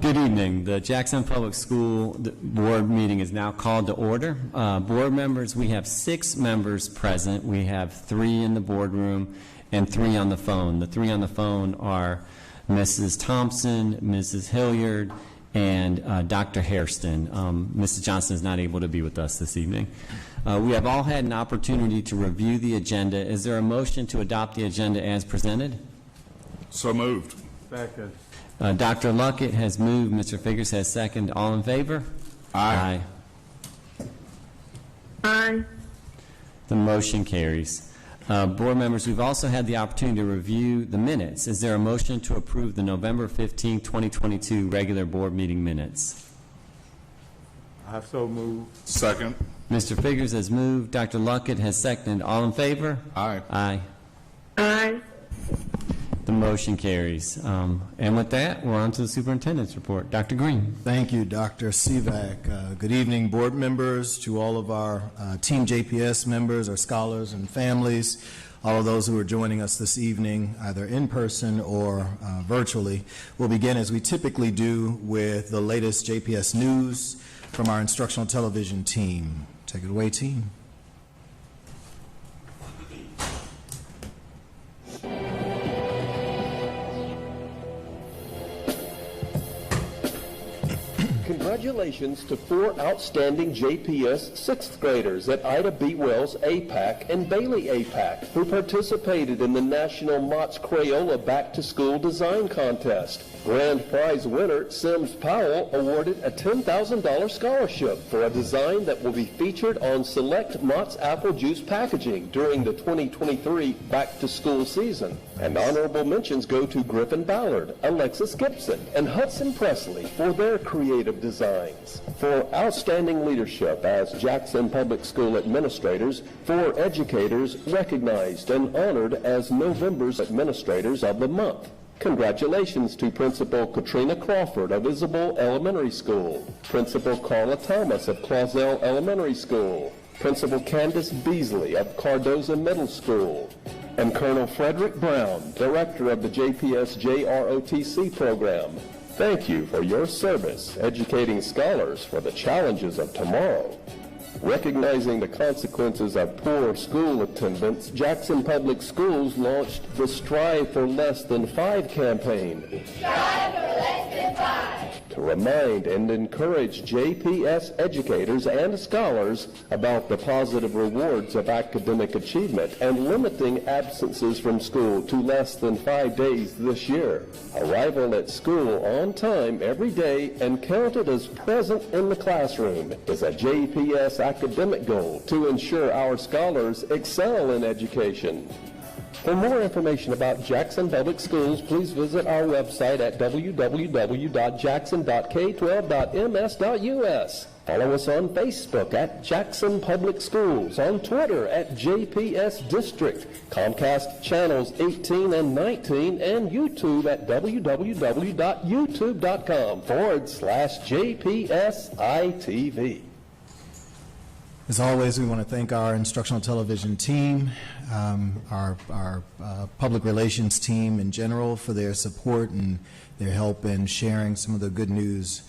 Good evening. The Jackson Public School Board meeting is now called to order. Board members, we have 6 members present. We have 3 in the boardroom and 3 on the phone. The 3 on the phone are Mrs. Thompson, Mrs. Hilliard, and Dr. Hairston. Mrs. Johnson is not able to be with us this evening. We have all had an opportunity to review the agenda. Is there a motion to adopt the agenda as presented? So moved. Second. Dr. Luckett has moved. Mr. Figurs has seconded. All in favor? Aye. Aye. The motion carries. Board members, we've also had the opportunity to review the minutes. Is there a motion to approve the November 15, 2022 regular board meeting minutes? I so move. Second. Mr. Figurs has moved. Dr. Luckett has seconded. All in favor? Aye. Aye. Aye. The motion carries. And with that, we're on to the superintendent's report. Dr. Green. Thank you, Dr. Sivak. Good evening, board members, to all of our Team JPS members, our scholars and families, all of those who are joining us this evening, either in person or virtually. We'll begin, as we typically do, with the latest JPS news from our instructional television team. Take it away, team. Congratulations to 4 outstanding JPS 6th graders at Ida B. Wells APAC and Bailey APAC who participated in the National Mott's Crayola Back to School Design Contest. Grand prize winner Sims Powell awarded a $10,000 scholarship for a design that will be featured on select Mott's apple juice packaging during the 2023 Back to School season. And honorable mentions go to Griffin Ballard, Alexis Gibson, and Hudson Presley for their creative designs. For outstanding leadership as Jackson Public School administrators, 4 educators recognized and honored as November's Administrators of the Month. Congratulations to Principal Katrina Crawford of Isabel Elementary School, Principal Carla Thomas of Clausell Elementary School, Principal Candace Beasley of Cardoza Middle School, and Colonel Frederick Brown, Director of the JPS JROTC program. Thank you for your service educating scholars for the challenges of tomorrow. Recognizing the consequences of poor school attendance, Jackson Public Schools launched the Strive for Less Than 5 campaign. Strive for less than 5. To remind and encourage JPS educators and scholars about the positive rewards of academic achievement and limiting absences from school to less than 5 days this year. Arrival at school on time every day and counted as present in the classroom is a JPS academic goal to ensure our scholars excel in education. For more information about Jackson Public Schools, please visit our website at www.jackson.k12.ms.us. Follow us on Facebook at Jackson Public Schools, on Twitter at JPS District, Comcast Channels 18 and 19, and YouTube at www.youtube.com/JPSITV. As always, we want to thank our instructional television team, our public relations team in general for their support and their help in sharing some of the good news,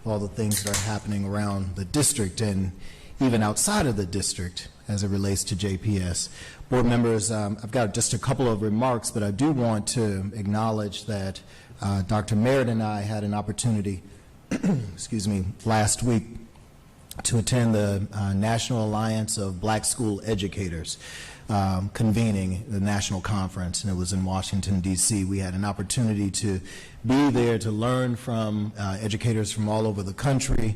all the things that are happening around the district and even outside of the district as it relates to JPS. Board members, I've got just a couple of remarks, but I do want to acknowledge that Dr. Merritt and I had an opportunity, excuse me, last week to attend the National Alliance of Black School Educators convening the national conference, and it was in Washington, D.C. We had an opportunity to be there to learn from educators from all over the country,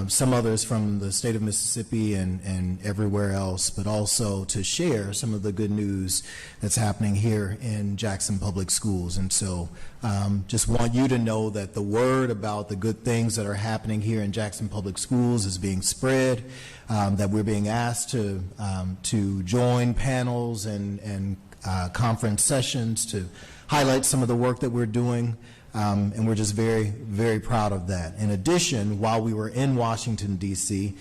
some others from the state of Mississippi and everywhere else, but also to share some of the good news that's happening here in Jackson Public Schools. And so just want you to know that the word about the good things that are happening here in Jackson Public Schools is being spread, that we're being asked to join panels and conference sessions to highlight some of the work that we're doing. And we're just very, very proud of that. In addition, while we were in Washington, D.C.,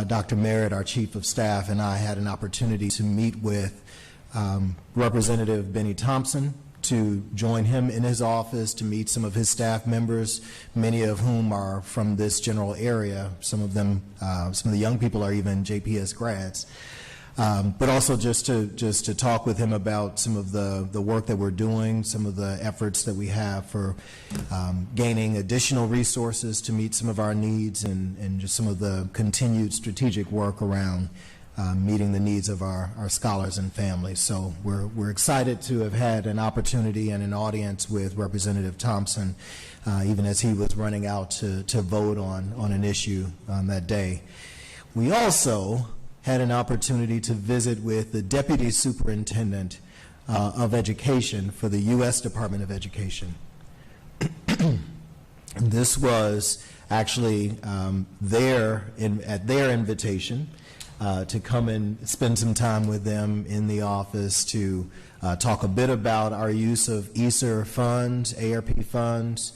Dr. Merritt, our Chief of Staff, and I had an opportunity to meet with Representative Benny Thompson to join him in his office, to meet some of his staff members, many of whom are from this general area. Some of them, some of the young people are even JPS grads. But also just to talk with him about some of the work that we're doing, some of the efforts that we have for gaining additional resources to meet some of our needs, and just some of the continued strategic work around meeting the needs of our scholars and families. So we're excited to have had an opportunity and an audience with Representative Thompson, even as he was running out to vote on an issue on that day. We also had an opportunity to visit with the Deputy Superintendent of Education for the U.S. Department of Education. This was actually at their invitation to come and spend some time with them in the office to talk a bit about our use of ESSER funds, ARP funds,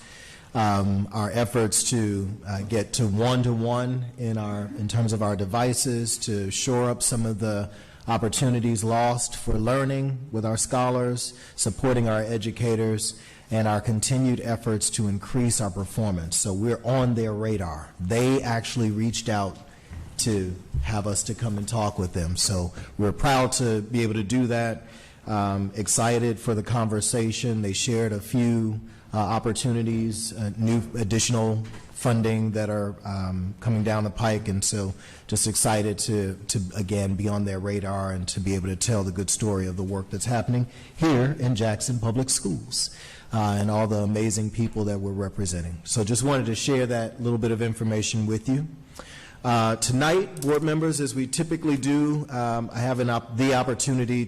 our efforts to get to one-to-one in terms of our devices, to shore up some of the opportunities lost for learning with our scholars, supporting our educators, and our continued efforts to increase our performance. So we're on their radar. They actually reached out to have us to come and talk with them. So we're proud to be able to do that. Excited for the conversation. They shared a few opportunities, new additional funding that are coming down the pike, and so just excited to again be on their radar and to be able to tell the good story of the work that's happening here in Jackson Public Schools and all the amazing people that we're representing. So just wanted to share that little bit of information with you. Tonight, board members, as we typically do, we have the opportunity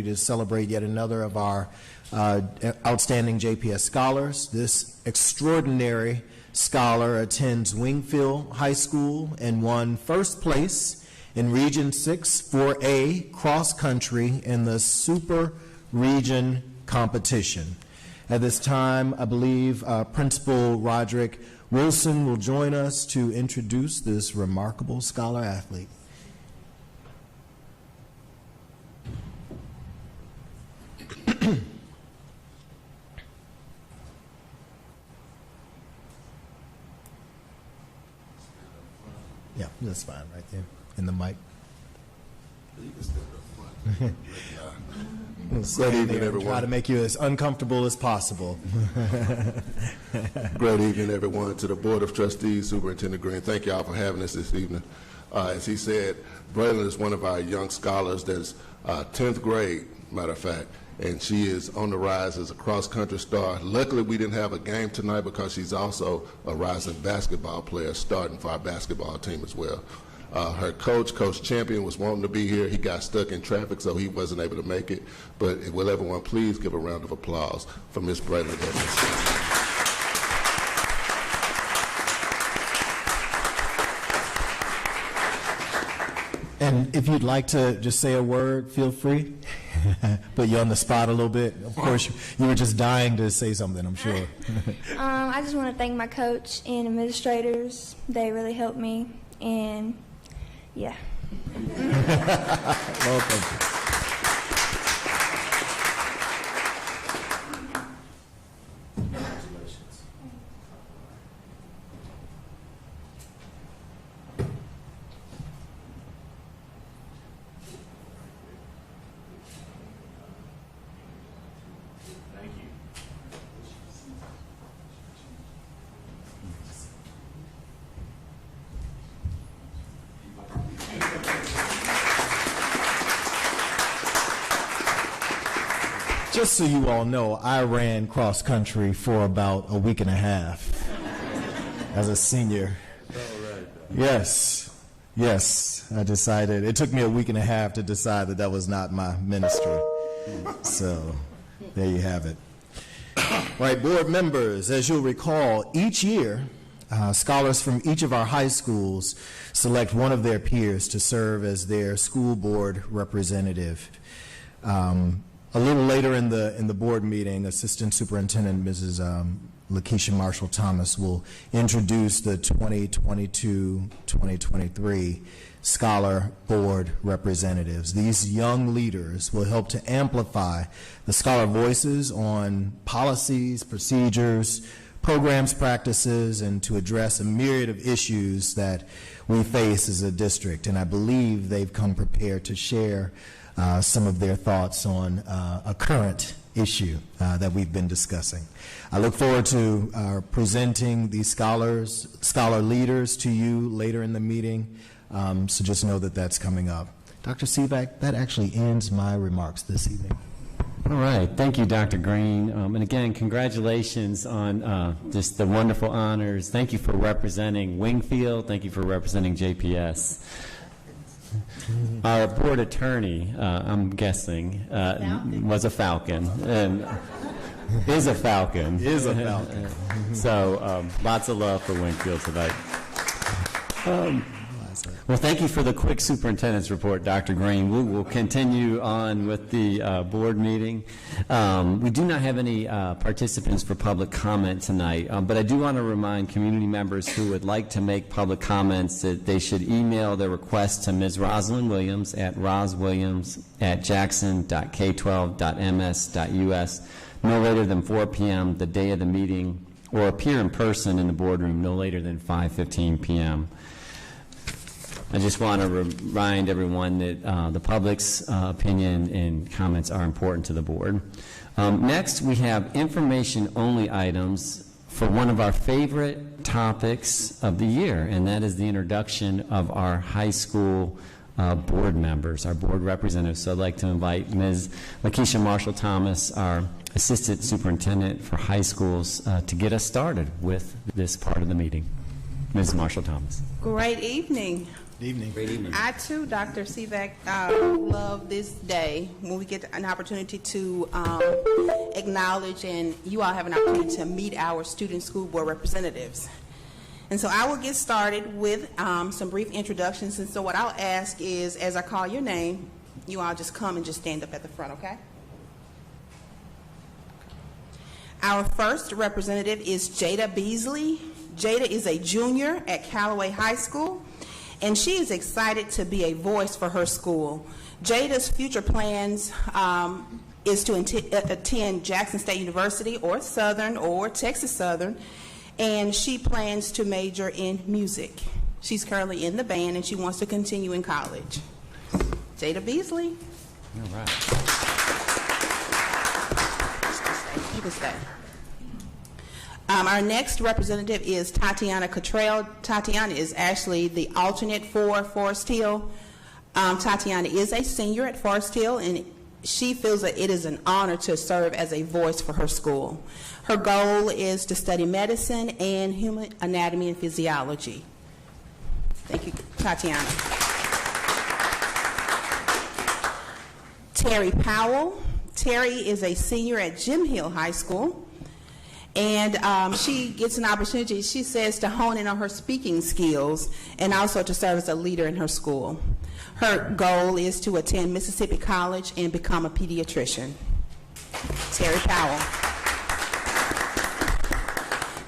to celebrate yet another of our outstanding JPS scholars. This extraordinary scholar attends Wingfield High School and won first place in Region 6 4A cross country in the Super Region competition. At this time, I believe Principal Roderick Wilson will join us to introduce this remarkable scholar athlete. Yeah, that's fine right there in the mic. Good evening, everyone. Try to make you as uncomfortable as possible. Great evening, everyone. To the Board of Trustees, Superintendent Green, thank you all for having us this evening. As he said, Braylon is one of our young scholars that's 10th grade, matter of fact, and she is on the rise as a cross-country star. Luckily, we didn't have a game tonight because she's also a rising basketball player starting for our basketball team as well. Her coach, Coach Champion, was wanting to be here. He got stuck in traffic, so he wasn't able to make it. But will everyone please give a round of applause for Ms. Braylon Evans. And if you'd like to just say a word, feel free. Put you on the spot a little bit. Of course, you were just dying to say something, I'm sure. I just want to thank my coach and administrators. They really helped me, and yeah. Welcome. Just so you all know, I ran cross country for about a week and a half as a senior. Yes, I decided, it took me a week and a half to decide that that was not my ministry. So there you have it. Right, board members, as you'll recall, each year, scholars from each of our high schools select one of their peers to serve as their school board representative. A little later in the board meeting, Assistant Superintendent Mrs. Lakeisha Marshall-Thomas will introduce the 2022-2023 Scholar Board representatives. These young leaders will help to amplify the scholar voices on policies, procedures, programs, practices, and to address a myriad of issues that we face as a district. And I believe they've come prepared to share some of their thoughts on a current issue that we've been discussing. I look forward to presenting these scholar leaders to you later in the meeting, so just know that that's coming up. Dr. Sivak, that actually ends my remarks this evening. All right. Thank you, Dr. Green. And again, congratulations on just the wonderful honors. Thank you for representing Wingfield. Thank you for representing JPS. Our board attorney, I'm guessing, was a Falcon. And is a Falcon. Is a Falcon. So lots of love for Wingfield tonight. Well, thank you for the quick superintendent's report, Dr. Green. We will continue on with the board meeting. We do not have any participants for public comment tonight, but I do want to remind community members who would like to make public comments that they should email their request to Ms. Rosalind Williams at roswilliams@jackson.k12.ms.us no later than 4 p.m. the day of the meeting, or appear in person in the boardroom no later than 5:15 p.m. I just want to remind everyone that the public's opinion and comments are important to the board. Next, we have information-only items for one of our favorite topics of the year, and that is the introduction of our high school board members, our board representatives. So I'd like to invite Ms. Lakeisha Marshall-Thomas, our Assistant Superintendent for High Schools, to get us started with this part of the meeting. Ms. Marshall-Thomas. Great evening. Good evening. Great evening. I too, Dr. Sivak, love this day when we get an opportunity to acknowledge, and you all have an opportunity to meet our student school board representatives. And so I will get started with some brief introductions. And so what I'll ask is, as I call your name, you all just come and just stand up at the front, okay? Our first representative is Jada Beasley. Jada is a junior at Callaway High School, and she is excited to be a voice for her school. Jada's future plans is to attend Jackson State University or Southern or Texas Southern, and she plans to major in music. She's currently in the band, and she wants to continue in college. Jada Beasley. All right. You can stay. Our next representative is Tatiana Cottrell. Tatiana is actually the alternate for Forest Hill. Tatiana is a senior at Forest Hill, and she feels that it is an honor to serve as a voice for her school. Her goal is to study medicine and human anatomy and physiology. Thank you, Tatiana. Terry Powell. Terry is a senior at Jim Hill High School. And she gets an opportunity, she says, to hone in on her speaking skills and also to serve as a leader in her school. Her goal is to attend Mississippi College and become a pediatrician. Terry Powell.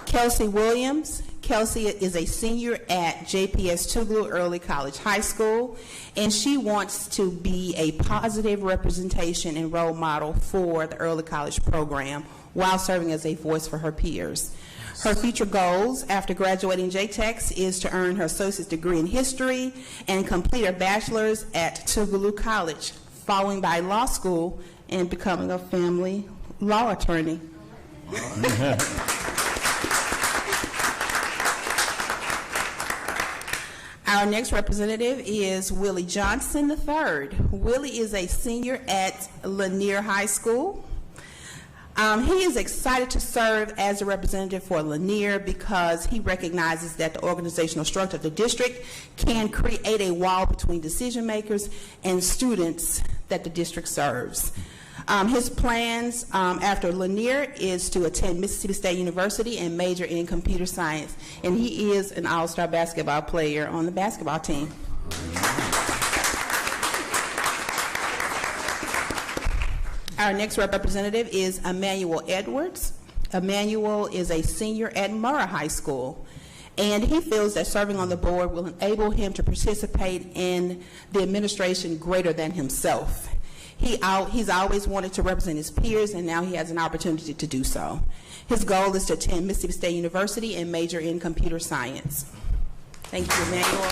Kelsey Williams. Kelsey is a senior at JPS Tougaloo Early College High School, and she wants to be a positive representation and role model for the early college program while serving as a voice for her peers. Her future goals after graduating JTEX is to earn her associate's degree in history and complete her bachelor's at Tougaloo College, following by law school and becoming a family law attorney. Our next representative is Willie Johnson III. Willie is a senior at Lanier High School. He is excited to serve as a representative for Lanier because he recognizes that the organizational structure of the district can create a wall between decision makers and students that the district serves. His plans after Lanier is to attend Mississippi State University and major in computer science. And he is an all-star basketball player on the basketball team. Our next representative is Emmanuel Edwards. Emmanuel is a senior at Murrah High School, and he feels that serving on the board will enable him to participate in the administration greater than himself. He's always wanted to represent his peers, and now he has an opportunity to do so. His goal is to attend Mississippi State University and major in computer science. Thank you, Emmanuel.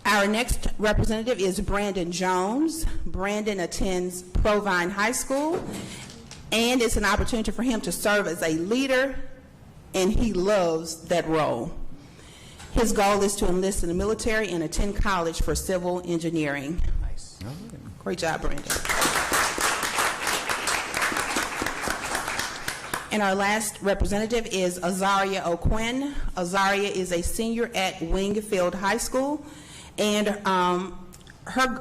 Our next representative is Brandon Jones. Brandon attends Provine High School, and it's an opportunity for him to serve as a leader, and he loves that role. His goal is to enlist in the military and attend college for civil engineering. Nice. Great job, Brandon. And our last representative is Azaria O'Quinn. Azaria is a senior at Wingfield High School, and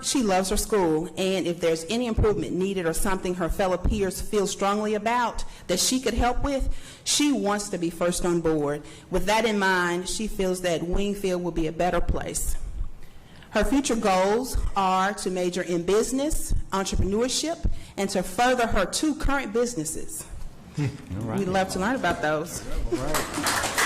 she loves her school, and if there's any improvement needed or something her fellow peers feel strongly about that she could help with, she wants to be first on board. With that in mind, she feels that Wingfield will be a better place. Her future goals are to major in business, entrepreneurship, and to further her 2 current businesses. All right. We'd love to learn about those. All right.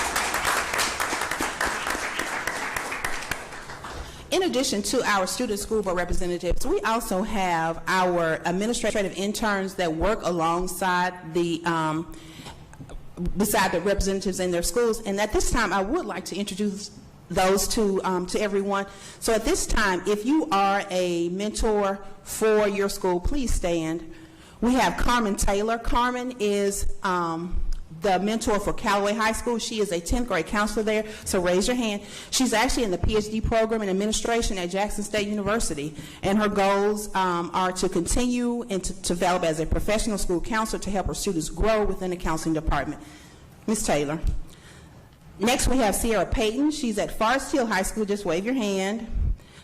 In addition to our student school board representatives, we also have our administrative interns that work alongside beside the representatives in their schools. And at this time, I would like to introduce those to everyone. So at this time, if you are a mentor for your school, please stand. We have Carmen Taylor. Carmen is the mentor for Callaway High School. She is a 10th grade counselor there, so raise your hand. She's actually in the PhD program in administration at Jackson State University, and her goals are to continue and to develop as a professional school counselor to help her students grow within the counseling department. Ms. Taylor. Next, we have Sierra Payton. She's at Forest Hill High School. Just wave your hand.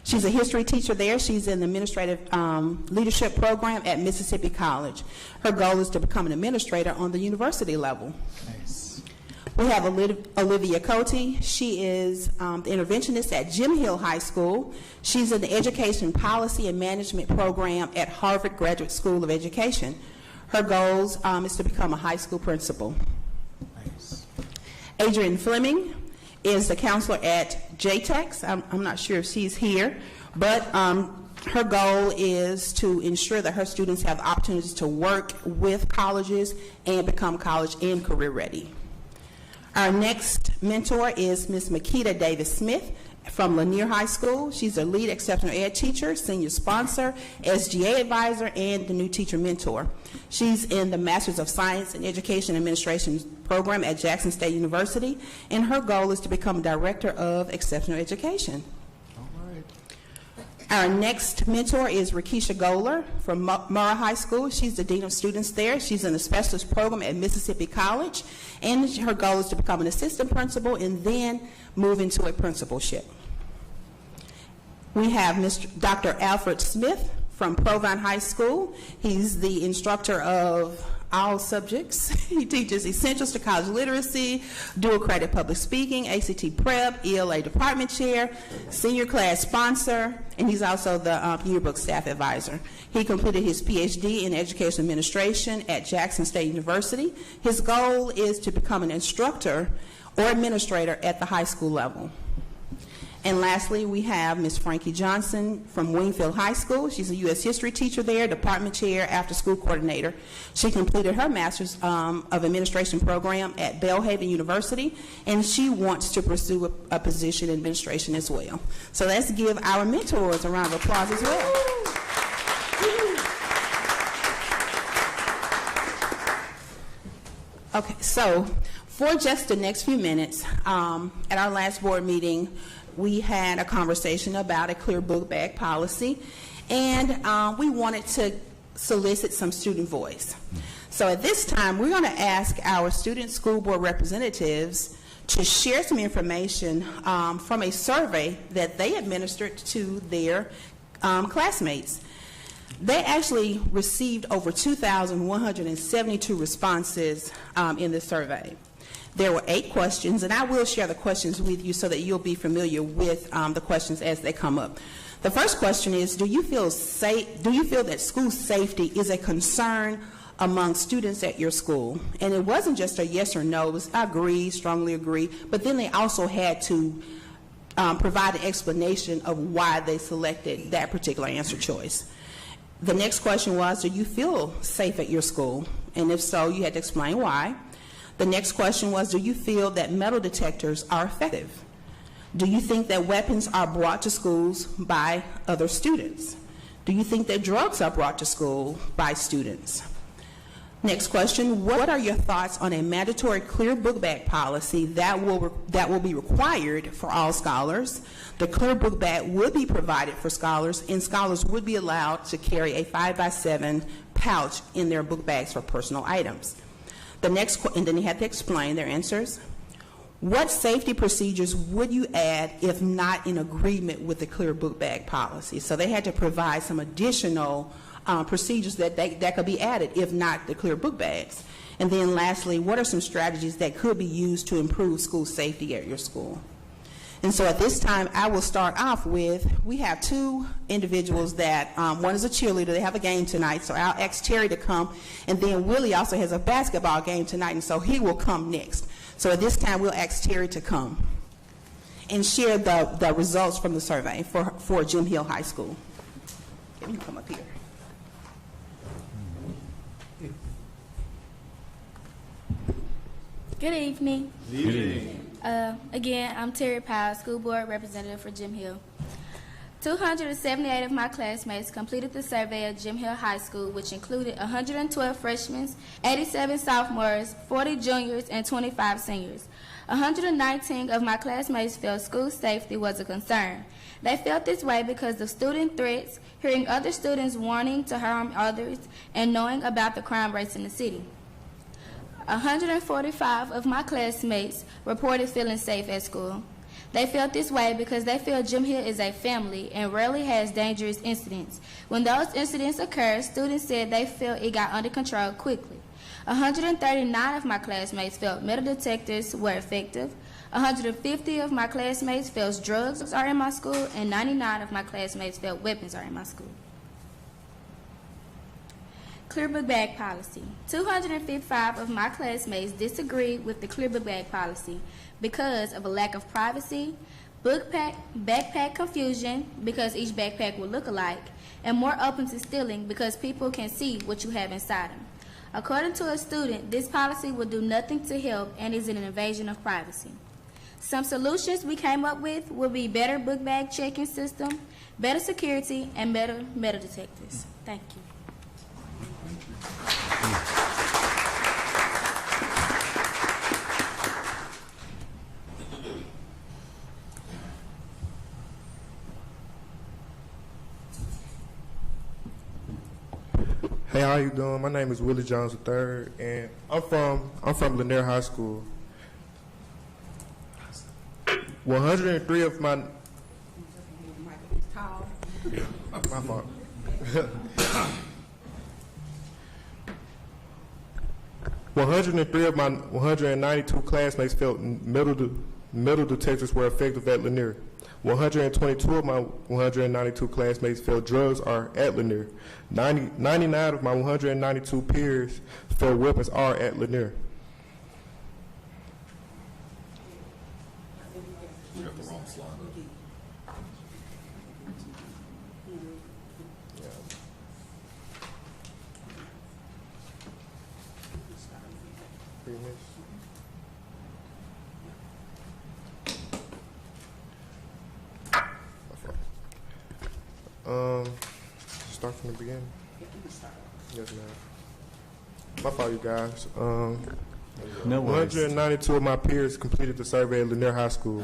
She's a history teacher there. She's in the administrative leadership program at Mississippi College. Her goal is to become an administrator on the university level. Nice. We have Olivia Cote. She is the interventionist at Jim Hill High School. She's in the education policy and management program at Harvard Graduate School of Education. Her goals is to become a high school principal. Nice. Adrian Fleming is the counselor at JTEX. I'm not sure if she's here, but her goal is to ensure that her students have opportunities to work with colleges and become college and career ready. Our next mentor is Ms. Makita Davis-Smith from Lanier High School. She's a lead exceptional ed teacher, senior sponsor, SGA advisor, and the new teacher mentor. She's in the Masters of Science in Education Administration program at Jackson State University, and her goal is to become director of exceptional education. All right. Our next mentor is Rakisha Goler from Murrah High School. She's the dean of students there. She's in the specialist program at Mississippi College, and her goal is to become an assistant principal and then move into a principalship. We have Dr. Alfred Smith from Provine High School. He's the instructor of all subjects. He teaches essentials to college literacy, dual credit public speaking, ACT prep, ELA department chair, senior class sponsor, and he's also the yearbook staff advisor. He completed his PhD in education administration at Jackson State University. His goal is to become an instructor or administrator at the high school level. And lastly, we have Ms. Frankie Johnson from Wingfield High School. She's a U.S. history teacher there, department chair, after school coordinator. She completed her Master's of Administration program at Belhaven University, and she wants to pursue a position in administration as well. So let's give our mentors a round of applause as well. Okay, so for just the next few minutes, at our last board meeting, we had a conversation about a clear book bag policy, and we wanted to solicit some student voice. So at this time, we're going to ask our student school board representatives to share some information from a survey that they administered to their classmates. They actually received over 2,172 responses in the survey. There were 8 questions, and I will share the questions with you so that you'll be familiar with the questions as they come up. The first question is, do you feel that school safety is a concern among students at your school? And it wasn't just a yes or no, it was I agree, strongly agree, but then they also had to provide an explanation of why they selected that particular answer choice. The next question was, do you feel safe at your school? And if so, you had to explain why. The next question was, do you feel that metal detectors are effective? Do you think that weapons are brought to schools by other students? Do you think that drugs are brought to school by students? Next question, what are your thoughts on a mandatory clear book bag policy that will be required for all scholars? The clear book bag would be provided for scholars, and scholars would be allowed to carry a 5x7 pouch in their book bags for personal items. And then they had to explain their answers. What safety procedures would you add if not in agreement with the clear book bag policy? So they had to provide some additional procedures that could be added if not the clear book bags. And then lastly, what are some strategies that could be used to improve school safety at your school? And so at this time, I will start off with, we have two individuals that, one is a cheerleader, they have a game tonight, so I'll ask Terry to come, and then Willie also has a basketball game tonight, and so he will come next. So at this time, we'll ask Terry to come and share the results from the survey for Jim Hill High School. Get him to come up here. Good evening. Good evening. Again, I'm Terry Powell, School Board Representative for Jim Hill. 278 of my classmates completed the survey at Jim Hill High School, which included 112 freshmen, 87 sophomores, 40 juniors, and 25 seniors. 119 of my classmates felt school safety was a concern. They felt this way because of student threats, hearing other students warning to harm others, and knowing about the crime rates in the city. 145 of my classmates reported feeling safe at school. They felt this way because they feel Jim Hill is a family and rarely has dangerous incidents. When those incidents occur, students said they feel it got under control quickly. 139 of my classmates felt metal detectors were effective. 150 of my classmates felt drugs are in my school, and 99 of my classmates felt weapons are in my school. Clear book bag policy. 255 of my classmates disagreed with the clear book bag policy because of a lack of privacy, backpack confusion because each backpack will look alike, and more open to stealing because people can see what you have inside them. According to a student, this policy will do nothing to help and is an invasion of privacy. Some solutions we came up with will be better book bag checking system, better security, and better metal detectors. Thank you. Hey, how you doing? My name is Willie Jones III, and I'm from Lanier High School. 103 of my my fault. 103 of my 192 classmates felt metal detectors were effective at Lanier. 122 of my 192 classmates felt drugs are at Lanier. 99 of my 192 peers felt weapons are at Lanier. You got the wrong slide up. Start from the beginning. Yes, ma'am. My fault, you guys. No worries. 192 of my peers completed the survey at Lanier High School,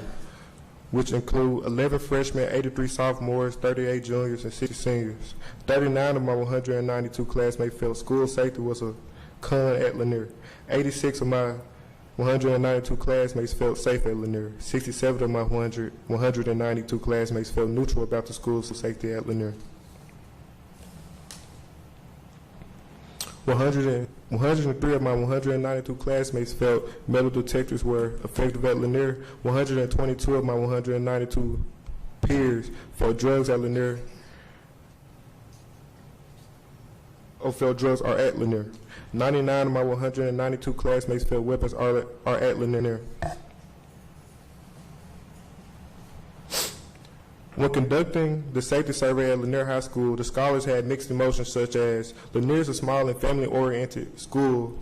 which include 11 freshmen, 83 sophomores, 38 juniors, and 60 seniors. 39 of my 192 classmates felt school safety was a con at Lanier. 86 of my 192 classmates felt safe at Lanier. 67 of my 192 classmates felt neutral about the school's safety at Lanier. 103 of my 192 classmates felt metal detectors were effective at Lanier. 122 of my 192 peers for drugs at Lanier. Felt drugs are at Lanier. 99 of my 192 classmates felt weapons are at Lanier. When conducting the safety survey at Lanier High School, the scholars had mixed emotions such as, Lanier is a small and family-oriented school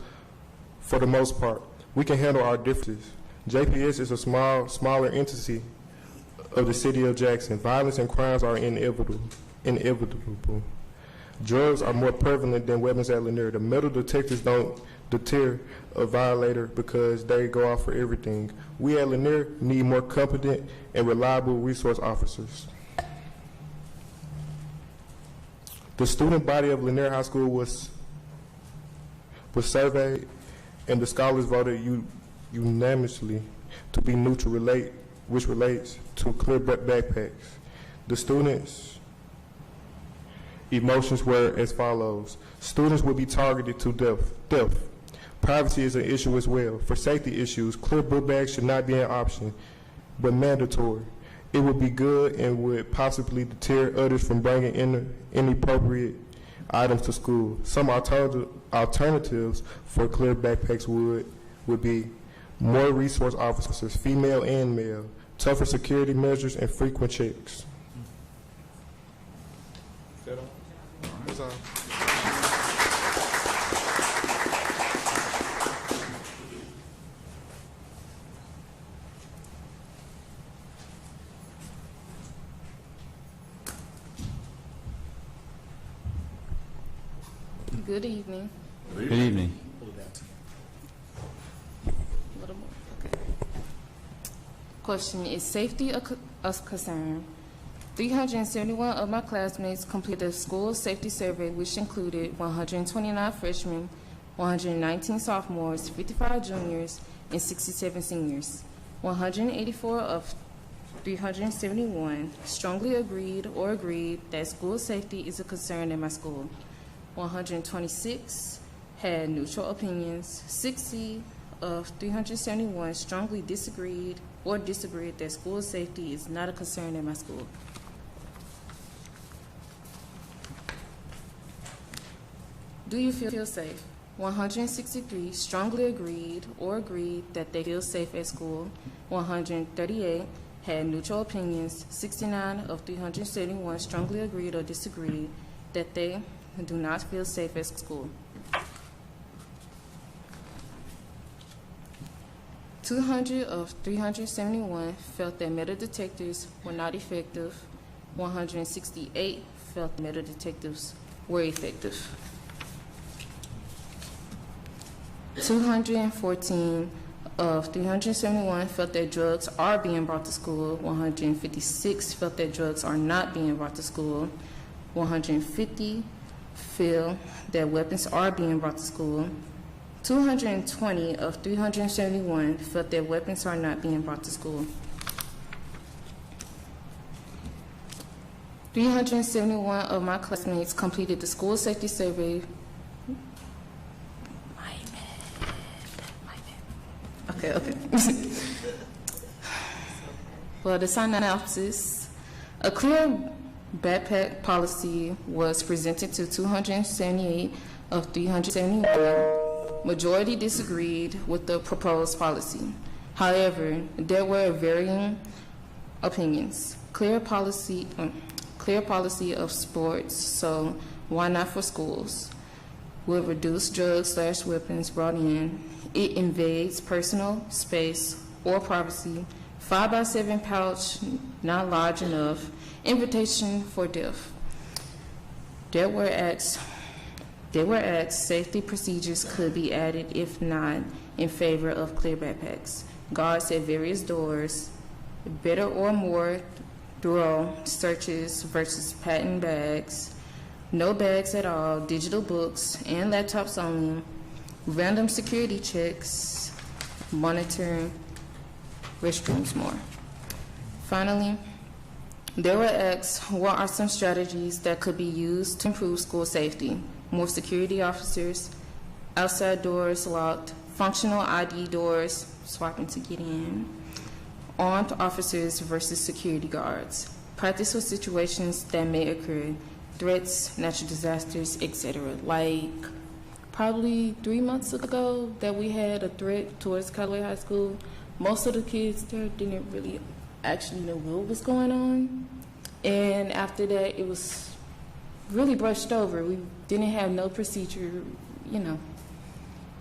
for the most part. We can handle our differences. JPS is a smaller entity of the city of Jackson. Violence and crimes are inevitable. Drugs are more prevalent than weapons at Lanier. The metal detectors don't deter a violator because they go off for everything. We at Lanier need more competent and reliable resource officers. The student body of Lanier High School was surveyed, and the scholars voted unanimously to be neutral, which relates to clear backpacks. The students' emotions were as follows. Students will be targeted to death. Privacy is an issue as well. For safety issues, clear book bags should not be an option, but mandatory. It would be good and would possibly deter others from bringing in inappropriate items to school. Some alternatives for clear backpacks would be more resource officers, female and male, tougher security measures, and frequent checks. That's all. Good evening. Good evening. A little more. Okay. Question: is safety a concern? 371 of my classmates completed the school safety survey, which included 129 freshmen, 119 sophomores, 55 juniors, and 67 seniors. 184 of 371 strongly agreed that school safety is a concern in my school. 126 had neutral opinions. 60 of 371 strongly disagreed that school safety is not a concern in my school. Do you feel safe? 163 strongly agreed that they feel safe at school. 138 had neutral opinions. 69 of 371 strongly agreed or disagreed that they do not feel safe at school. 200 of 371 felt that metal detectors were not effective. 168 felt metal detectors were effective. 214 of 371 felt that drugs are being brought to school. 156 felt that drugs are not being brought to school. 150 feel that weapons are being brought to school. 220 of 371 felt that weapons are not being brought to school. 371 of my classmates completed the school safety survey. Okay. For the synopsis, a clear backpack policy was presented to 278 of 371. Majority disagreed with the proposed policy. However, there were varying opinions. Clear policy of sports, so why not for schools? Will reduce drugs/weapons brought in. It invades personal space or privacy. 5x7 pouch, not large enough. Invitation for death. There were asked safety procedures could be added if not in favor of clear backpacks. Guards at various doors. Better or more thorough searches versus patent bags. No bags at all, digital books and laptops only, random security checks, monitoring restrooms more. Finally, there were asked what are some strategies that could be used to improve school safety. More security officers, outside doors locked, functional ID doors, swiping to get in, armed officers versus security guards. practice for situations that may occur, threats, natural disasters, etc. Like probably 3 months ago that we had a threat towards Callaway High School. Most of the kids there didn't really actually know what was going on. And after that, it was really brushed over. We didn't have no procedure, you know.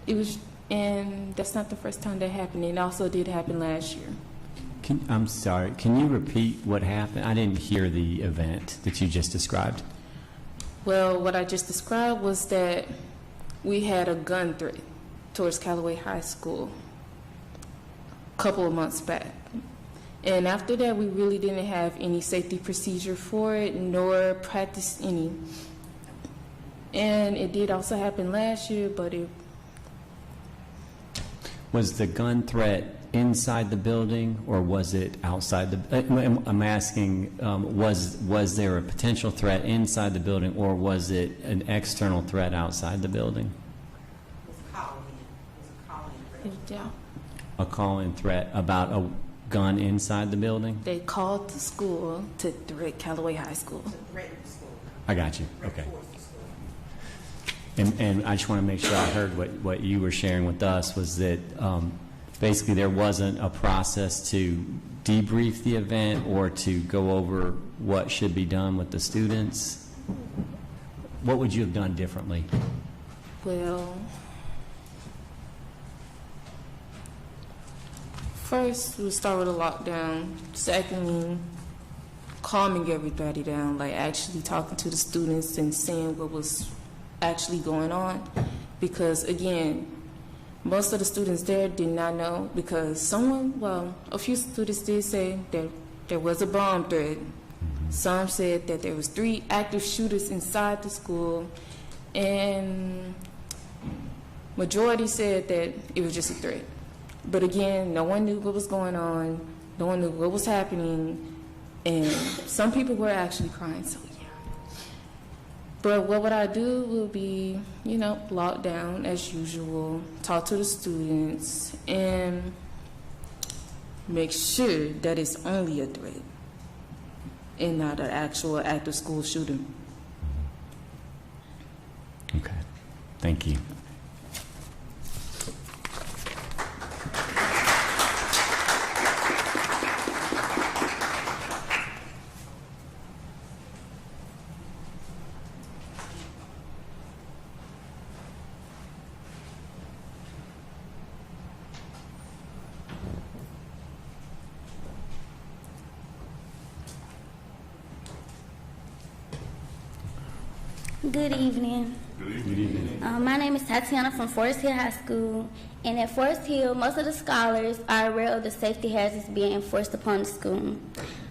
It was, and that's not the first time that happened. It also did happen last year. I'm sorry, can you repeat what happened? I didn't hear the event that you just described. Well, what I just described was that we had a gun threat towards Callaway High School a couple of months back. And after that, we really didn't have any safety procedure for it, nor practice any. And it did also happen last year, but it... Was the gun threat inside the building, or was it outside the... I'm asking, was there a potential threat inside the building, or was it an external threat outside the building? Yeah. A call-in threat about a gun inside the building? They called the school to threat Callaway High School. I got you. Okay. And I just want to make sure I heard what you were sharing with us, was that basically there wasn't a process to debrief the event or to go over what should be done with the students. What would you have done differently? Well, first, we'll start with a lockdown. Secondly, calming everybody down, like actually talking to the students and seeing what was actually going on. Because, again, most of the students there did not know, because a few students did say that there was a bomb threat. Some said that there was 3 active shooters inside the school, and majority said that it was just a threat. But again, no one knew what was going on, no one knew what was happening, and some people were actually crying, so yeah. But what would I do will be, lock down as usual, talk to the students, and make sure that it's only a threat and not an actual active school shooting. Okay. Thank you. Good evening. Good evening. My name is Tatiana from Forest Hill High School, and at Forest Hill, most of the scholars are aware of the safety hazards being enforced upon the school.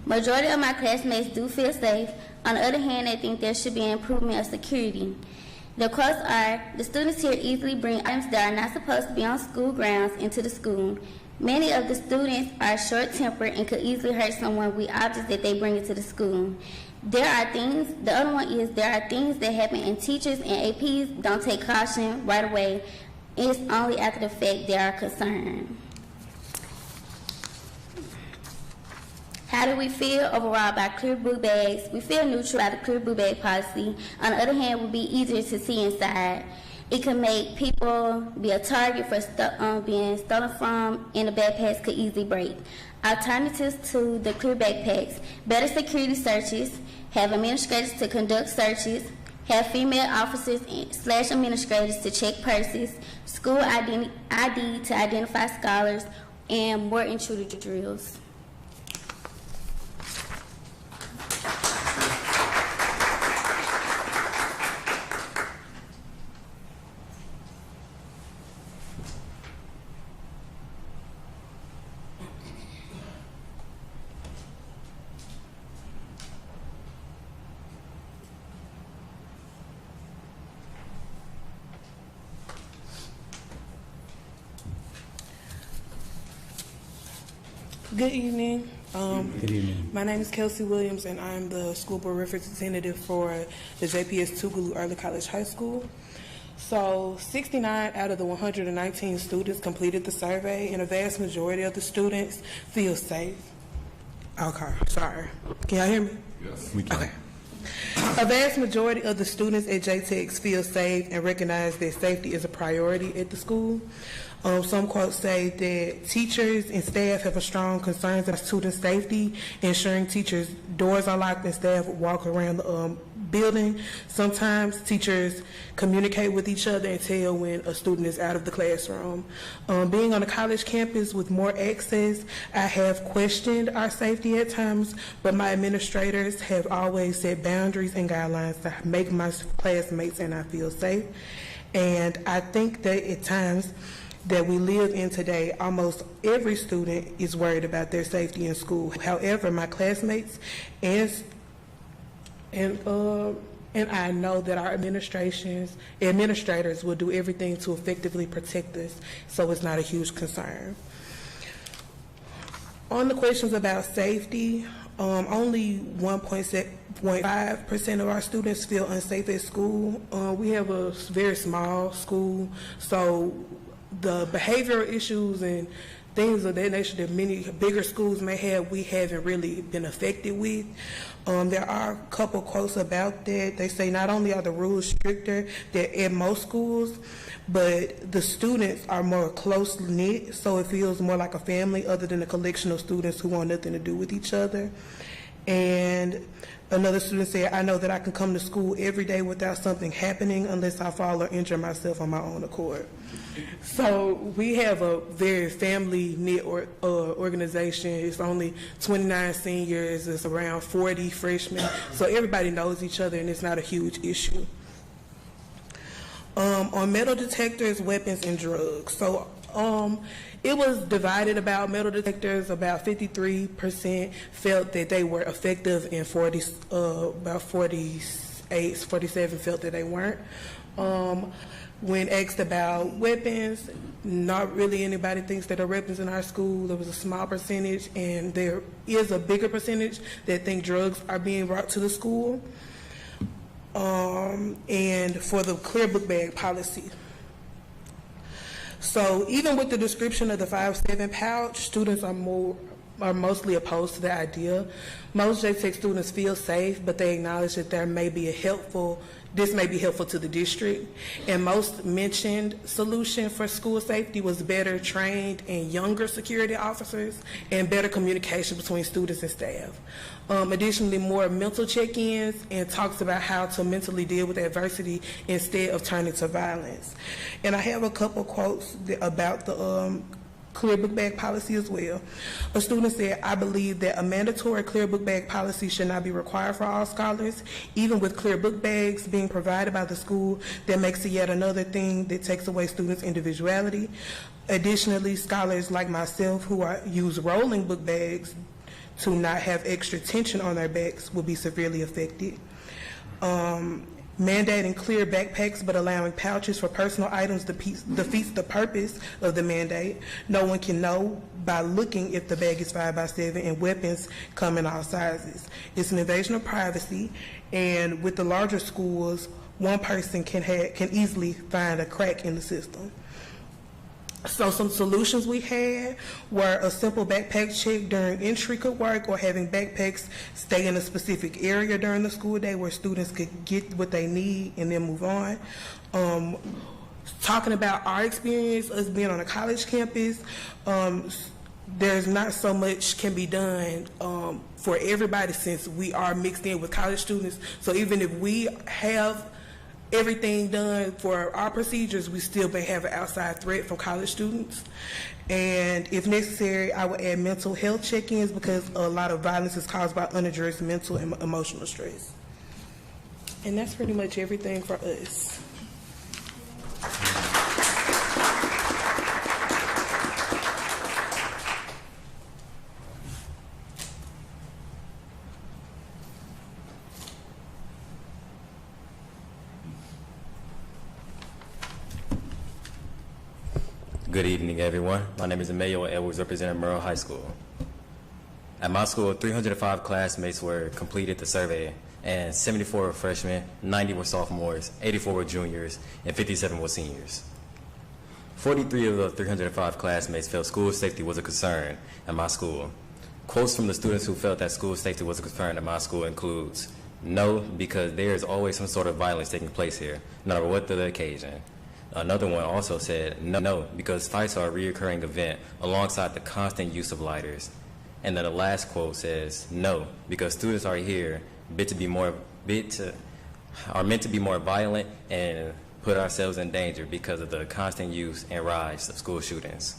Majority of my classmates do feel safe. On the other hand, they think there should be an improvement of security. The quotes are, the students here easily bring items that are not supposed to be on school grounds into the school. Many of the students are short-tempered and could easily hurt someone with objects that they bring into the school. The other one is, there are things that happen and teachers and APs don't take caution right away. It's only after the fact they are concerned. How do we feel overall about clear book bags? We feel neutral about the clear book bag policy. On the other hand, it would be easier to see inside. It could make people be a target for being stolen from, and the backpacks could easily break. Alternatives to the clear backpacks: better security searches, have administrators to conduct searches, have female officers / administrators to check purses, school ID to identify scholars, and more intruder drills. Good evening. Good evening. My name is Kelsey Williams, and I'm the school board representative for the JPS Tougaloo Early College High School. So 69 out of the 119 students completed the survey, and a vast majority of the students feel safe. Okay, sorry. Can y'all hear me? Yes. We can. Okay. A vast majority of the students at JTEX feel safe and recognize that safety is a priority at the school. Some quotes say that teachers and staff have a strong concern about student safety, ensuring teachers' doors are locked and staff walk around the building. Sometimes teachers communicate with each other and tell when a student is out of the classroom. Being on a college campus with more access, I have questioned our safety at times, but my administrators have always set boundaries and guidelines to make my classmates and I feel safe. And I think that at times that we live in today, almost every student is worried about their safety in school. However, my classmates and I know that our administrators will do everything to effectively protect us, so it's not a huge concern. On the questions about safety, only 1.5% of our students feel unsafe at school. We have a very small school, so the behavioral issues and things of that nature that many bigger schools may have, we haven't really been affected with. There are a couple quotes about that. They say not only are the rules stricter than at most schools, but the students are more close-knit, so it feels more like a family other than a collection of students who want nothing to do with each other. And another student said, I know that I can come to school every day without something happening unless I fall or injure myself on my own accord. So we have a very family-knit organization. It's only 29 seniors. It's around 40 freshmen. So everybody knows each other, and it's not a huge issue. On metal detectors, weapons, and drugs. So it was divided about metal detectors. About 53% felt that they were effective, and about 47 felt that they weren't. When asked about weapons, not really anybody thinks that there are weapons in our school. There was a small percentage, and there is a bigger percentage that think drugs are being brought to the school. And for the clear book bag policy. So even with the description of the 5-7 pouch, students are mostly opposed to the idea. Most JTEX students feel safe, but they acknowledge that this may be helpful to the district. And most mentioned solution for school safety was better trained and younger security officers and better communication between students and staff. Additionally, more mental check-ins and talks about how to mentally deal with adversity instead of turning to violence. And I have a couple quotes about the clear book bag policy as well. A student said, I believe that a mandatory clear book bag policy should not be required for all scholars. Even with clear book bags being provided by the school, that makes it yet another thing that takes away students' individuality. Additionally, scholars like myself who use rolling book bags to not have extra tension on their backs will be severely affected. Mandating clear backpacks but allowing pouches for personal items defeats the purpose of the mandate. No one can know by looking if the bag is 5x7, and weapons come in all sizes. It's an invasion of privacy, and with the larger schools, one person can easily find a crack in the system. So some solutions we had were a simple backpack check during entry could work, or having backpacks stay in a specific area during the school day where students could get what they need and then move on. Talking about our experience, us being on a college campus, there's not so much can be done for everybody since we are mixed in with college students. So even if we have everything done for our procedures, we still may have an outside threat from college students. And if necessary, I would add mental health check-ins because a lot of violence is caused by unaddressed mental and emotional stress. And that's pretty much everything for us. Good evening, everyone. My name is Emmanuel Edwards, representing Merle High School. At my school, 305 classmates were completed the survey, and 74 were freshmen, 90 were sophomores, 84 were juniors, and 57 were seniors. 43 of the 305 classmates felt school safety was a concern at my school. Quotes from the students who felt that school safety was a concern at my school includes, no, because there is always some sort of violence taking place here, no matter what the occasion. Another one also said, no, because fights are a reoccurring event alongside the constant use of lighters. And then the last quote says, no, because students are here meant to be more violent and put ourselves in danger because of the constant use and rise of school shootings.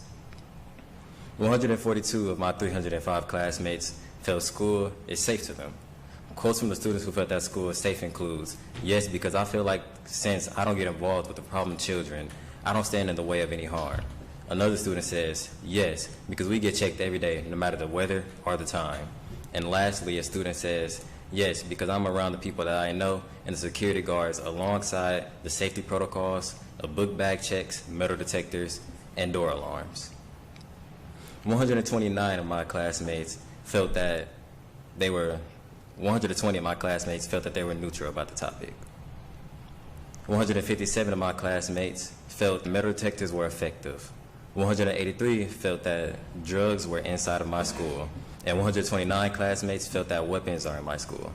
142 of my 305 classmates felt school is safe to them. Quotes from the students who felt that school is safe includes, yes, because I feel like since I don't get involved with the problem children, I don't stand in the way of any harm. Another student says, yes, because we get checked every day, no matter the weather or the time. And lastly, a student says, yes, because I'm around the people that I know and the security guards alongside the safety protocols of book bag checks, metal detectors, and door alarms. 129 of my classmates felt that they were 120 of my classmates felt that they were neutral about the topic. 157 of my classmates felt metal detectors were effective. 183 felt that drugs were inside of my school. And 129 classmates felt that weapons are in my school.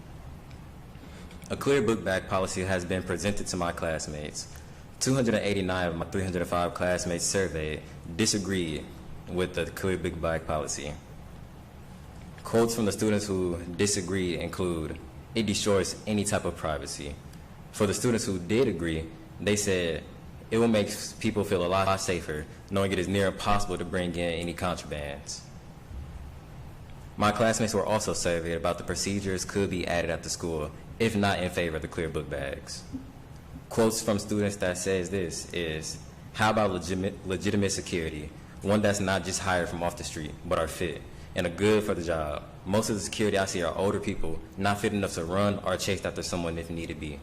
A clear book bag policy has been presented to my classmates. 289 of my 305 classmates surveyed disagreed with the clear book bag policy. Quotes from the students who disagree include, it destroys any type of privacy. For the students who did agree, they said, it will make people feel a lot safer knowing it is near impossible to bring in any contrabands. My classmates were also surveyed about the procedures could be added at the school, if not in favor of the clear book bags. Quotes from students that says this is, how about legitimate security, one that's not just hired from off the street, but are fit and are good for the job. Most of the security I see are older people, not fit enough to run or chase after someone if need be.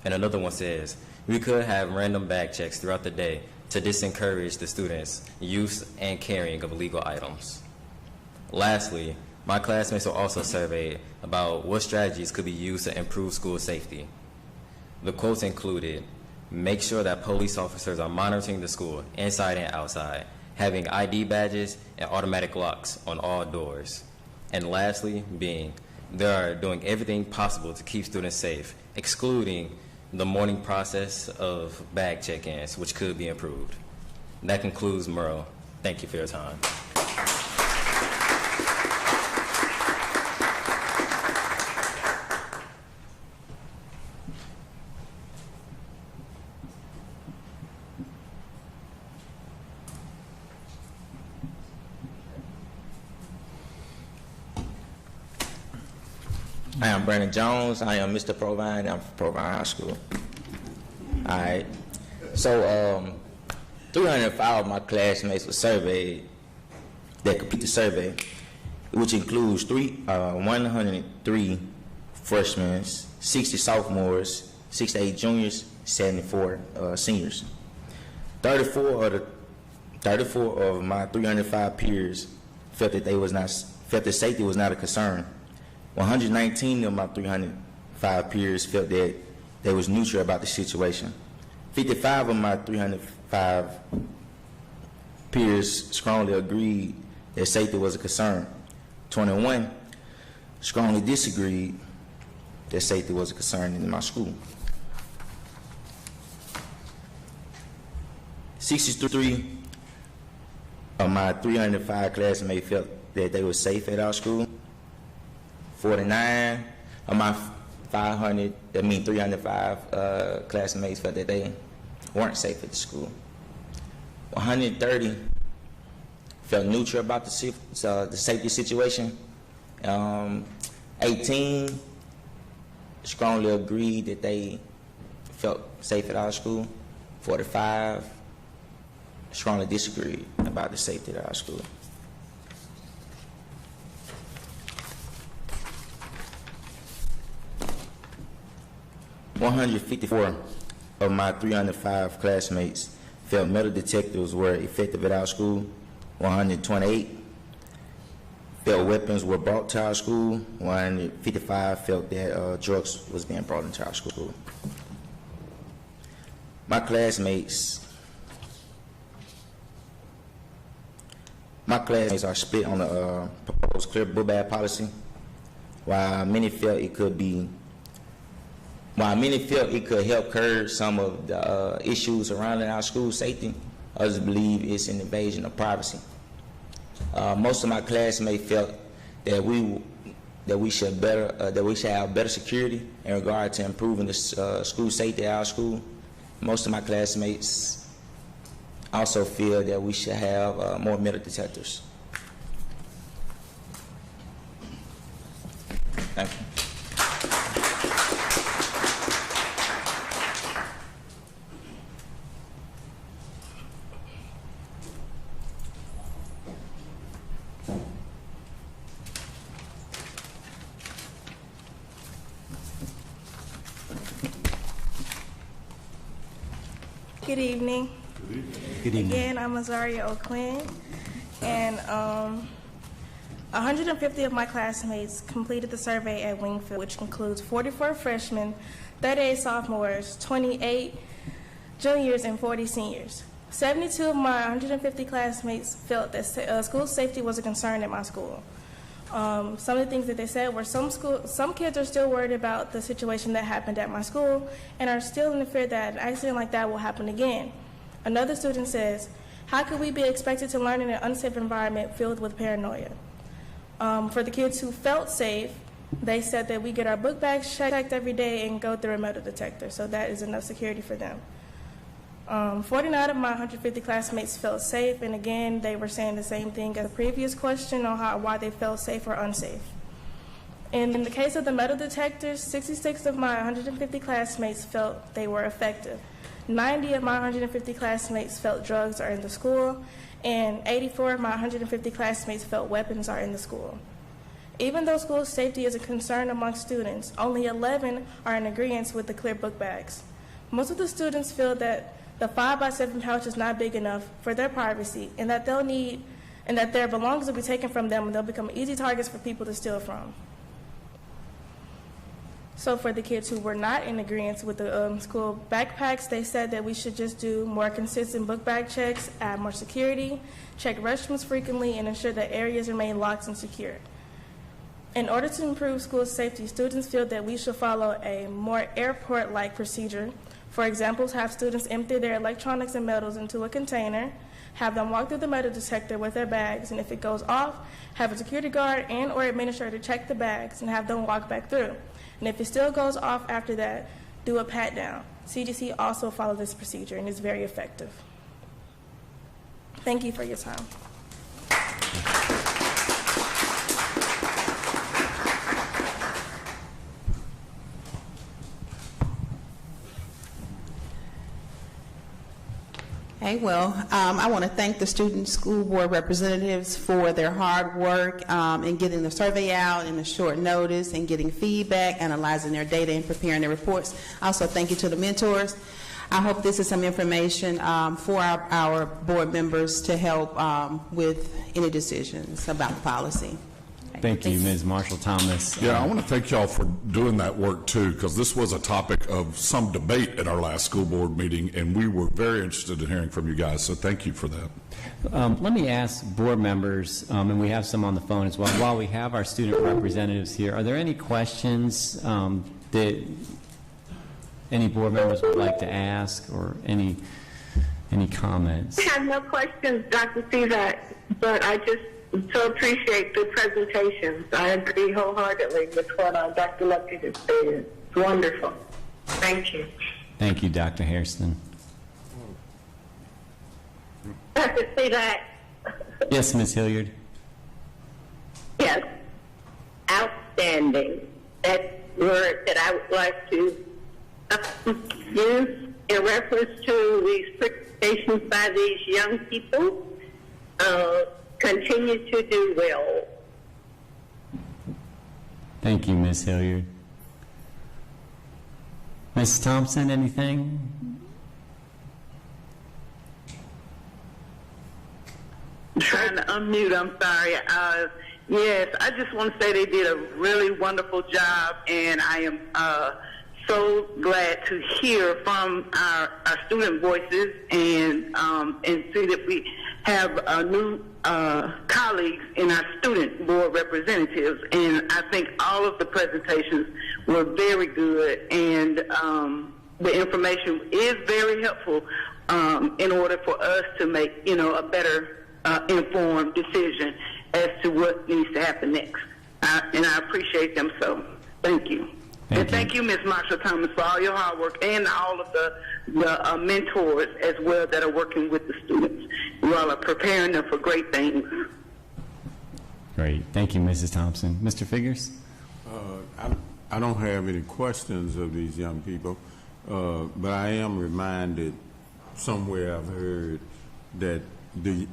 And another one says, we could have random bag checks throughout the day to disencourage the students' use and carrying of illegal items. Lastly, my classmates were also surveyed about what strategies could be used to improve school safety. The quotes included, make sure that police officers are monitoring the school inside and outside, having ID badges and automatic locks on all doors. And lastly, being, they are doing everything possible to keep students safe, excluding the morning process of bag check-ins, which could be improved. That concludes Merle. Thank you for your time. I am Brandon Jones. I am Mr. Provine. I'm from Provine High School. All right. So 305 of my classmates were surveyed that complete the survey, which includes 103 freshmen, 60 sophomores, 68 juniors, 74 seniors. 34 of my 305 peers felt that that safety was not a concern. 119 of my 305 peers felt that they was neutral about the situation. 55 of my 305 peers strongly agreed that safety was a concern. 21 strongly disagreed that safety was a concern in my school. 63 of my 305 classmates felt that they were safe at our school. 49 of my 305 classmates felt that they weren't safe at the school. 130 felt neutral about the safety situation. 18 strongly agreed that they felt safe at our school. 45 strongly disagreed about the safety at our school. $154 of my 305 classmates felt metal detectors were effective at our school. 128 felt weapons were brought to our school. 155 felt that drugs was being brought into our school. My classmates My classmates are split on the proposed clear book bag policy. While many felt it could help curb some of the issues surrounding our school safety, others believe it's an invasion of privacy. Most of my classmates felt that we should have better security in regard to improving the school safety at our school. Most of my classmates also feel that we should have more metal detectors. Thank you. Good evening. Good evening. Again, I'm Azaria O'Quinn, and 150 of my classmates completed the survey at Wingfield, which includes 44 freshmen, 38 sophomores, 28 juniors, and 40 seniors. 72 of my 150 classmates felt that school safety was a concern at my school. Some of the things that they said were some kids are still worried about the situation that happened at my school and are still in the fear that an accident like that will happen again. Another student says, how could we be expected to learn in an unsafe environment filled with paranoia? For the kids who felt safe, they said that we get our book bags checked every day and go through a metal detector, so that is enough security for them. 49 of my 150 classmates felt safe, and again, they were saying the same thing as the previous question on why they felt safe or unsafe. And in the case of the metal detectors, 66 of my 150 classmates felt they were effective. 90 of my 150 classmates felt drugs are in the school, and 84 of my 150 classmates felt weapons are in the school. Even though school safety is a concern among students, only 11 are in agreement with the clear book bags. Most of the students feel that the 5x7 pouch is not big enough for their privacy, and that their belongings will be taken from them and they'll become easy targets for people to steal from. So for the kids who were not in agreement with the school backpacks, they said that we should just do more consistent book bag checks, add more security, check restrooms frequently, and ensure that areas remain locked and secure. In order to improve school safety, students feel that we should follow a more airport-like procedure. For example, have students empty their electronics and metals into a container, have them walk through the metal detector with their bags, and if it goes off, have a security guard and or administrator check the bags and have them walk back through. And if it still goes off after that, do a pat down. CDC also follows this procedure and is very effective. Thank you for your time. Okay, well, I want to thank the student school board representatives for their hard work in getting the survey out in a short notice and getting feedback, analyzing their data, and preparing their reports. Also, thank you to the mentors. I hope this is some information for our board members to help with any decisions about the policy. Thank you, Ms. Marshall-Thomas. Yeah, I want to thank y'all for doing that work too, because this was a topic of some debate at our last school board meeting, and we were very interested in hearing from you guys, so thank you for that. Let me ask board members, and we have some on the phone as well, while we have our student representatives here, are there any questions that any board members would like to ask, or any comments? I have no questions, Dr. Cezak, but I just so appreciate the presentations. I agree wholeheartedly with what Dr. Lucky just said. It's wonderful. Thank you. Thank you, Dr. Hairston. Dr. Cezak. Yes, Ms. Hilliard. Yes. Outstanding. That word that I would like to use in reference to these presentations by these young people. Continue to do well. Thank you, Ms. Hilliard. Ms. Thompson, anything? I'm trying to unmute, I'm sorry. Yes, I just want to say they did a really wonderful job, and I am so glad to hear from our student voices and see that we have new colleagues in our student board representatives, and I think all of the presentations were very good, and the information is very helpful in order for us to make, a better informed decision as to what needs to happen next. And I appreciate them, so thank you. Thank you, Ms. Marshall Thomas, for all your hard work, and all of the mentors as well that are working with the students. You all are preparing them for great things. Great. Thank you, Mrs. Thompson. Mr. Figures? I don't have any questions of these young people, but I am reminded, somewhere I've heard, that the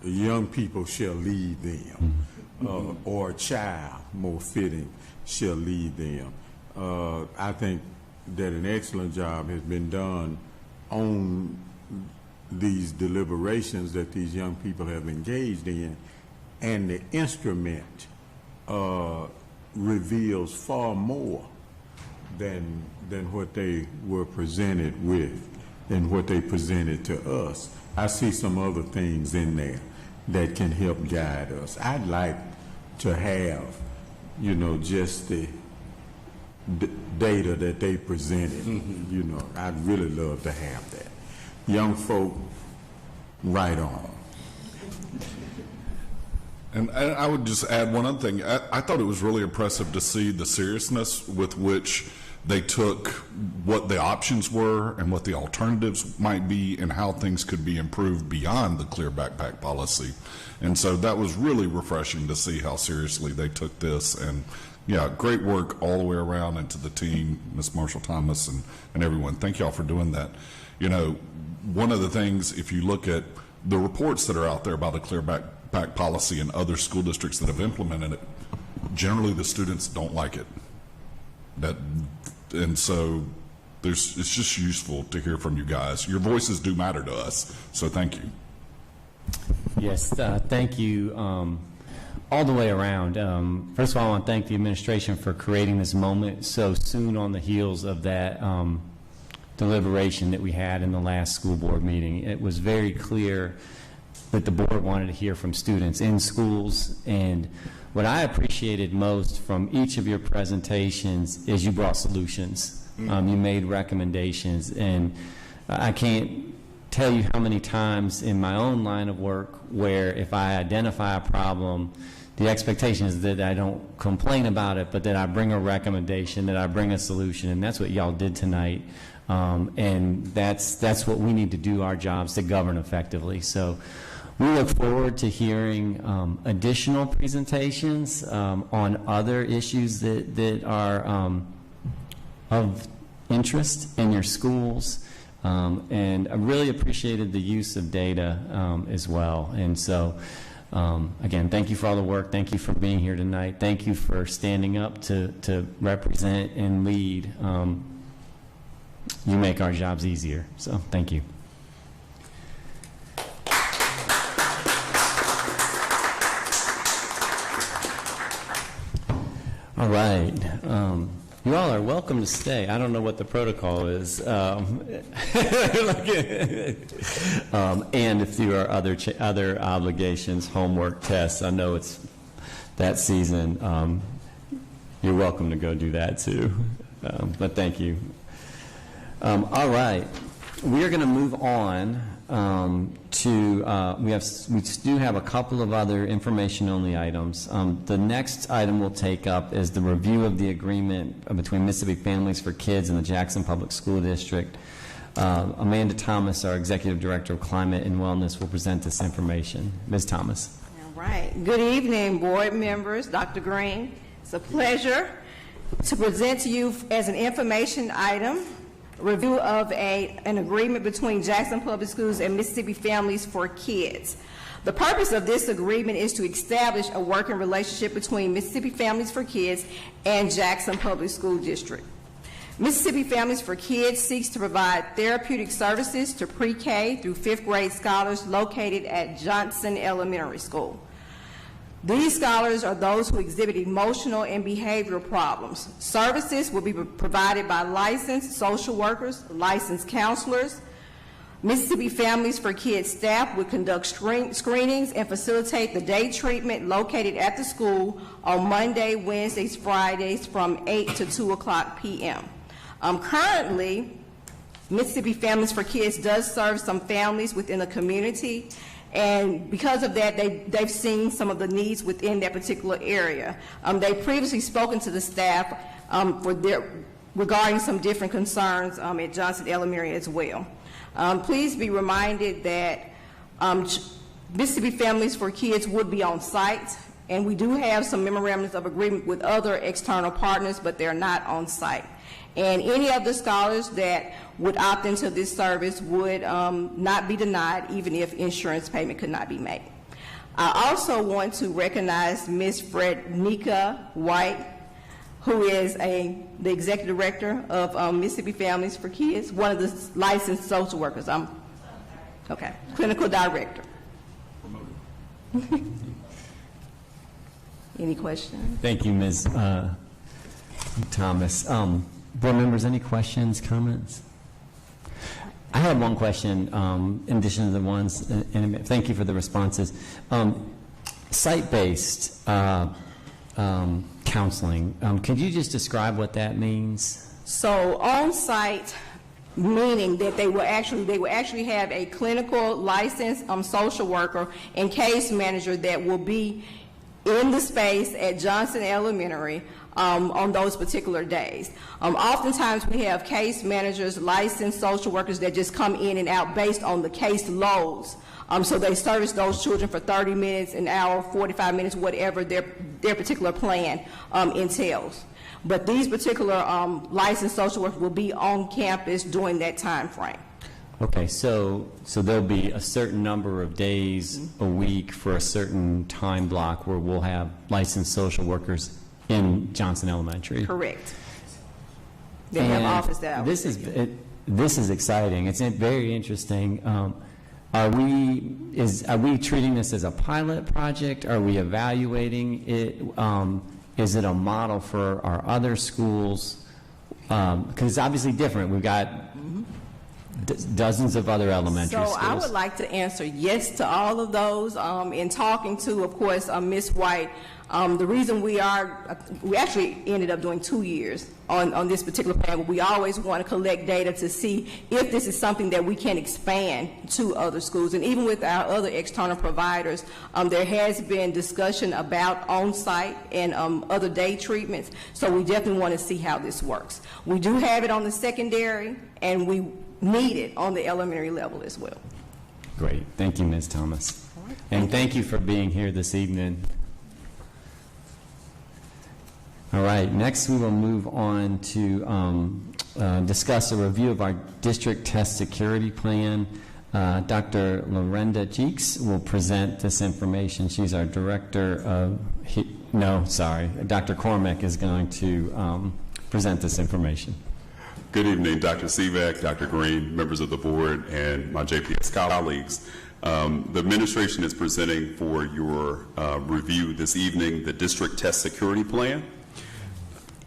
young people shall lead them, or a child, more fitting, shall lead them. I think that an excellent job has been done on these deliberations that these young people have engaged in, and the instrument reveals far more than what they were presented with, than what they presented to us. I see some other things in there that can help guide us. I'd like to have, just the data that they presented. I'd really love to have that. Young folk, right on. And I would just add one other thing. I thought it was really impressive to see the seriousness with which they took what the options were and what the alternatives might be and how things could be improved beyond the clear backpack policy. And so that was really refreshing to see how seriously they took this. And yeah, great work all the way around, and to the team, Ms. Marshall Thomas and everyone. Thank y'all for doing that. One of the things, if you look at the reports that are out there about the clear backpack policy in other school districts that have implemented it, generally the students don't like it. And so it's just useful to hear from you guys. Your voices do matter to us, so thank you. Yes, thank you all the way around. First of all, I want to thank the administration for creating this moment so soon on the heels of that deliberation that we had in the last school board meeting. It was very clear that the board wanted to hear from students in schools, and what I appreciated most from each of your presentations is you brought solutions. You made recommendations, and I can't tell you how many times in my own line of work where if I identify a problem, the expectation is that I don't complain about it, but that I bring a recommendation, that I bring a solution, and that's what y'all did tonight. And that's what we need to do our jobs to govern effectively. So we look forward to hearing additional presentations on other issues that are of interest in your schools. And I really appreciated the use of data as well. And so, again, thank you for all the work. Thank you for being here tonight. Thank you for standing up to represent and lead. You make our jobs easier. So thank you. All right. You all are welcome to stay. I don't know what the protocol is. And if there are other obligations, homework, tests, I know it's that season, you're welcome to go do that too. But thank you. All right. We are going to move on to, we do have a couple of other information-only items. The next item we'll take up is the review of the agreement between Mississippi Families for Kids and the Jackson Public School District. Amanda Thomas, our Executive Director of Climate and Wellness, will present this information. Ms. Thomas. All right. Good evening, board members, Dr. Green. It's a pleasure to present to you as an information item review of an agreement between Jackson Public Schools and Mississippi Families for Kids. The purpose of this agreement is to establish a working relationship between Mississippi Families for Kids and Jackson Public School District. Mississippi Families for Kids seeks to provide therapeutic services to pre-K through 5th grade scholars located at Johnson Elementary School. These scholars are those who exhibit emotional and behavioral problems. Services will be provided by licensed social workers, licensed counselors, Mississippi Families for Kids staff would conduct screenings and facilitate the day treatment located at the school on Monday, Wednesdays, Fridays from 8 to 2 o'clock p.m. Currently, Mississippi Families for Kids does serve some families within the community, and because of that, they've seen some of the needs within that particular area. They've previously spoken to the staff regarding some different concerns at Johnson Elementary as well. Please be reminded that Mississippi Families for Kids would be on site, and we do have some memorandums of agreement with other external partners, but they're not on site. And any of the scholars that would opt into this service would not be denied, even if insurance payment could not be made. I also want to recognize Ms. Frednika White, who is the executive director of Mississippi Families for Kids, one of the licensed social workers. Clinical director. Any questions? Thank you, Ms. Thomas. Board members, any questions, comments? I have one question in addition to the ones, and thank you for the responses. Site-based counseling, could you just describe what that means? So on-site, meaning that they will actually have a clinical licensed social worker and case manager that will be in the space at Johnson Elementary on those particular days. Oftentimes we have case managers, licensed social workers that just come in and out based on the case loads. So they service those children for 30 minutes, an hour, 45 minutes, whatever their particular plan entails. But these particular licensed social workers will be on campus during that time frame. Okay, so there'll be a certain number of days a week for a certain time block where we'll have licensed social workers in Johnson Elementary. Correct. They have office hours. This is exciting. It's very interesting. Are we treating this as a pilot project? Are we evaluating it? Is it a model for our other schools? Because it's obviously different. We've got dozens of other elementary schools. So I would like to answer yes to all of those. In talking to, of course, Ms. White, the reason we actually ended up doing 2 years on this particular plan, but we always want to collect data to see if this is something that we can expand to other schools. And even with our other external providers, there has been discussion about on-site and other day treatments, so we definitely want to see how this works. We do have it on the secondary, and we need it on the elementary level as well. Great. Thank you, Ms. Thomas. And thank you for being here this evening. All right, next we will move on to discuss a review of our district test security plan. Dr. Lorenda Cheeks will present this information. She's our director of, Dr. Cormack is going to present this information. Good evening, Dr. Sivak, Dr. Green, members of the board, and my JPS colleagues. The administration is presenting for your review this evening the district test security plan.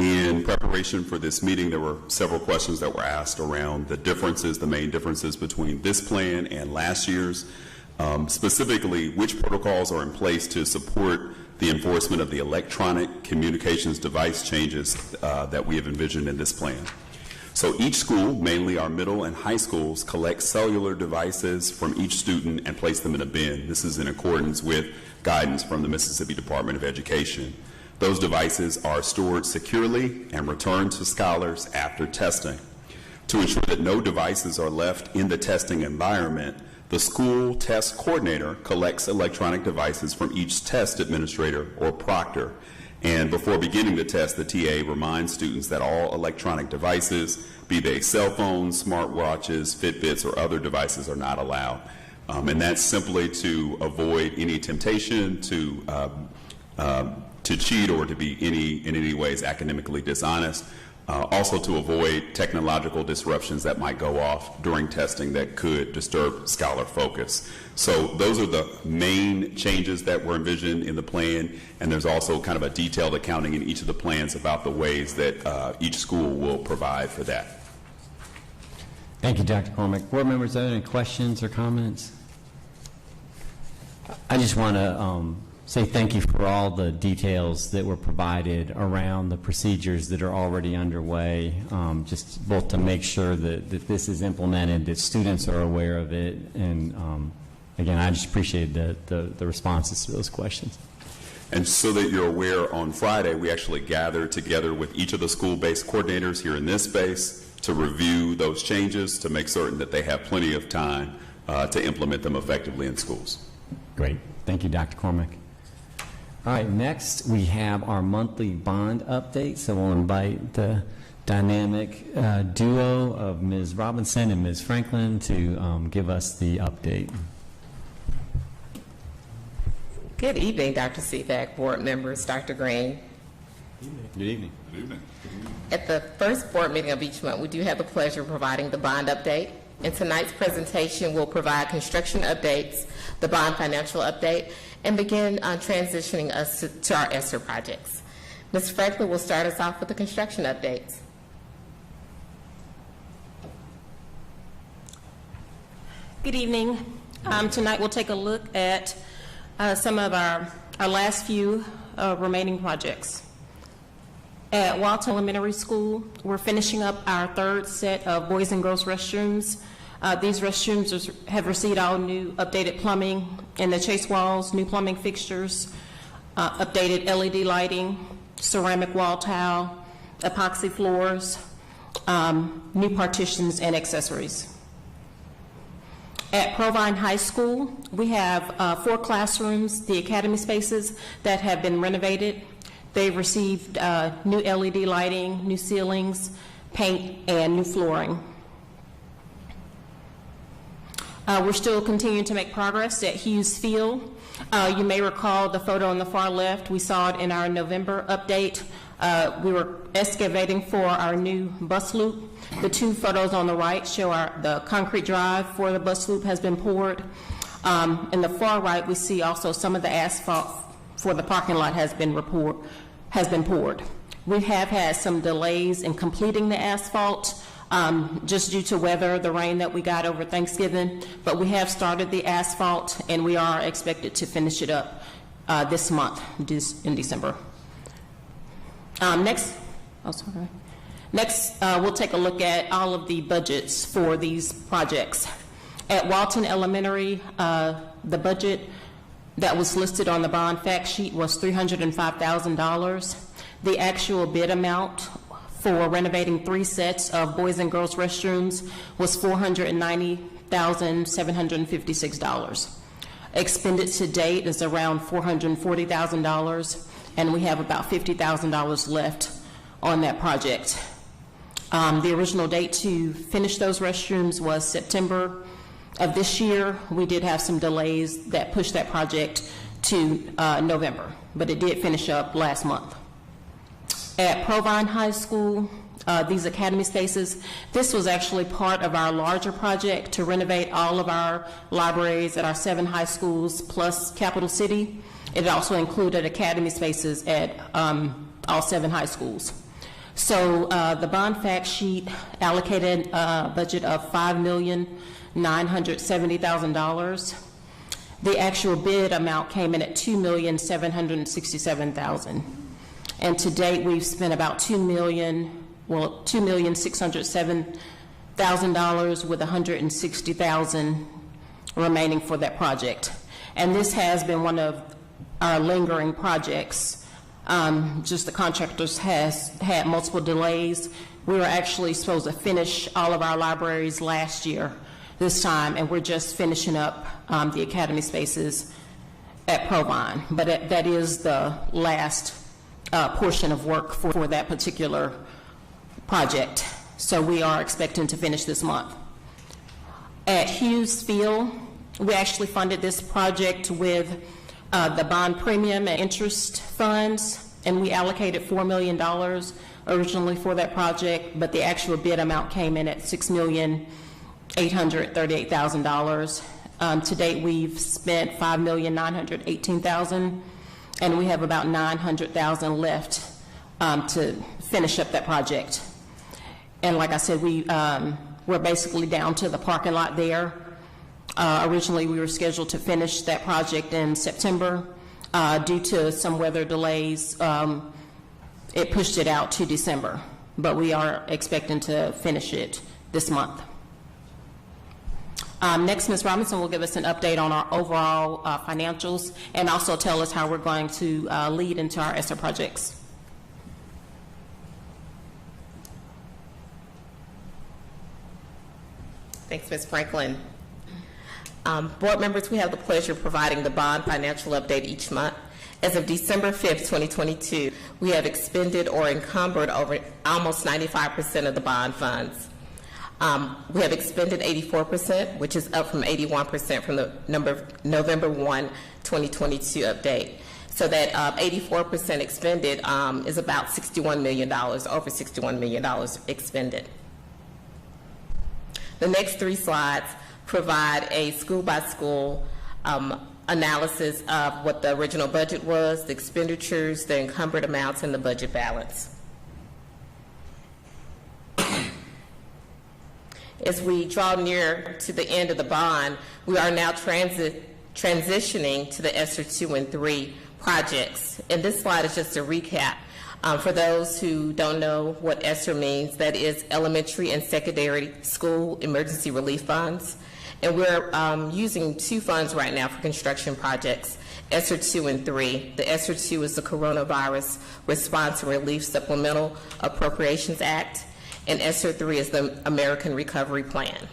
In preparation for this meeting, there were several questions that were asked around the differences, the main differences between this plan and last year's. Specifically, which protocols are in place to support the enforcement of the electronic communications device changes that we have envisioned in this plan. So each school, mainly our middle and high schools, collect cellular devices from each student and place them in a bin. This is in accordance with guidance from the Mississippi Department of Education. Those devices are stored securely and returned to scholars after testing. To ensure that no devices are left in the testing environment, the school test coordinator collects electronic devices from each test administrator or proctor. And before beginning the test, the TA reminds students that all electronic devices, be they cell phones, smartwatches, Fitbits, or other devices, are not allowed. And that's simply to avoid any temptation to cheat or to be in any ways academically dishonest. Also to avoid technological disruptions that might go off during testing that could disturb scholar focus. So those are the main changes that were envisioned in the plan, and there's also kind of a detailed accounting in each of the plans about the ways that each school will provide for that. Thank you, Dr. Cormack. Board members, are there any questions or comments? I just want to say thank you for all the details that were provided around the procedures that are already underway, just both to make sure that this is implemented, that students are aware of it, and again, I just appreciate the responses to those questions. And so that you're aware, on Friday, we actually gathered together with each of the school-based coordinators here in this space to review those changes to make certain that they have plenty of time to implement them effectively in schools. Great. Thank you, Dr. Cormack. All right, next we have our monthly bond update. So we'll invite the dynamic duo of Ms. Robinson and Ms. Franklin to give us the update. Good evening, Dr. Seebeck, board members, Dr. Green. Good evening. Good evening. At the first board meeting of each month, we do have the pleasure of providing the bond update. In tonight's presentation, we'll provide construction updates, the bond financial update, and begin transitioning us to our ESSER projects. Ms. Franklin will start us off with the construction updates. Good evening. Tonight we'll take a look at some of our last few remaining projects. At Walton Elementary School, we're finishing up our third set of boys and girls restrooms. These restrooms have received all new updated plumbing in the chase walls, new plumbing fixtures, updated LED lighting, ceramic wall tile, epoxy floors, new partitions and accessories. At Provine High School, we have 4 classrooms, the academy spaces, that have been renovated. They've received new LED lighting, new ceilings, paint, and new flooring. We're still continuing to make progress at Hughes Field. You may recall the photo on the far left. We saw it in our November update. We were excavating for our new bus loop. The 2 photos on the right show the concrete drive for the bus loop has been poured. In the far right, we see also some of the asphalt for the parking lot has been poured. We have had some delays in completing the asphalt just due to weather, the rain that we got over Thanksgiving, but we have started the asphalt and we are expected to finish it up this month, in December. Next, we'll take a look at all of the budgets for these projects. At Walton Elementary, the budget that was listed on the bond fact sheet was $305,000. The actual bid amount for renovating 3 sets of boys and girls restrooms was $490,756. Expended to date is around $440,000, and we have about $50,000 left on that project. The original date to finish those restrooms was September of this year. We did have some delays that pushed that project to November, but it did finish up last month. At Provine High School, these academy spaces, this was actually part of our larger project to renovate all of our libraries at our 7 high schools plus Capital City. It also included academy spaces at all 7 high schools. So the bond fact sheet allocated a budget of $5,970,000. The actual bid amount came in at $2,767,000. And to date, we've spent about $2,607,000 with $160,000 remaining for that project. And this has been one of our lingering projects. Just the contractors has had multiple delays. We were actually supposed to finish all of our libraries last year this time, and we're just finishing up the academy spaces at Provine. But that is the last portion of work for that particular project. So we are expecting to finish this month. At Hughes Field, we actually funded this project with the bond premium and interest funds, and we allocated $4 million originally for that project, but the actual bid amount came in at $6,838,000. To date, we've spent $5,918,000, and we have about $900,000 left to finish up that project. And like I said, we We're basically down to the parking lot there. Originally, we were scheduled to finish that project in September. Due to some weather delays, it pushed it out to December, but we are expecting to finish it this month. Next, Ms. Robinson will give us an update on our overall financials and also tell us how we're going to lead into our ESSER projects. Thanks, Ms. Franklin. Board members, we have the pleasure of providing the bond financial update each month. As of December 5th, 2022, we have expended or encumbered over almost 95% of the bond funds. We have expended 84%, which is up from 81% from the November 1, 2022 update. So that 84% expended is about $61 million, over $61 million expended. The next three slides provide a school-by-school analysis of what the original budget was, the expenditures, the encumbered amounts, and the budget balance. As we draw near to the end of the bond, we are now transitioning to the ESSER 2 and 3 projects. And this slide is just a recap. For those who don't know what ESSER means, that is Elementary and Secondary School Emergency Relief Funds. And we're using two funds right now for construction projects, ESSER 2 and 3. The ESSER 2 is the Coronavirus Response and Relief Supplemental Appropriations Act, and ESSER 3 is the American Recovery Plan.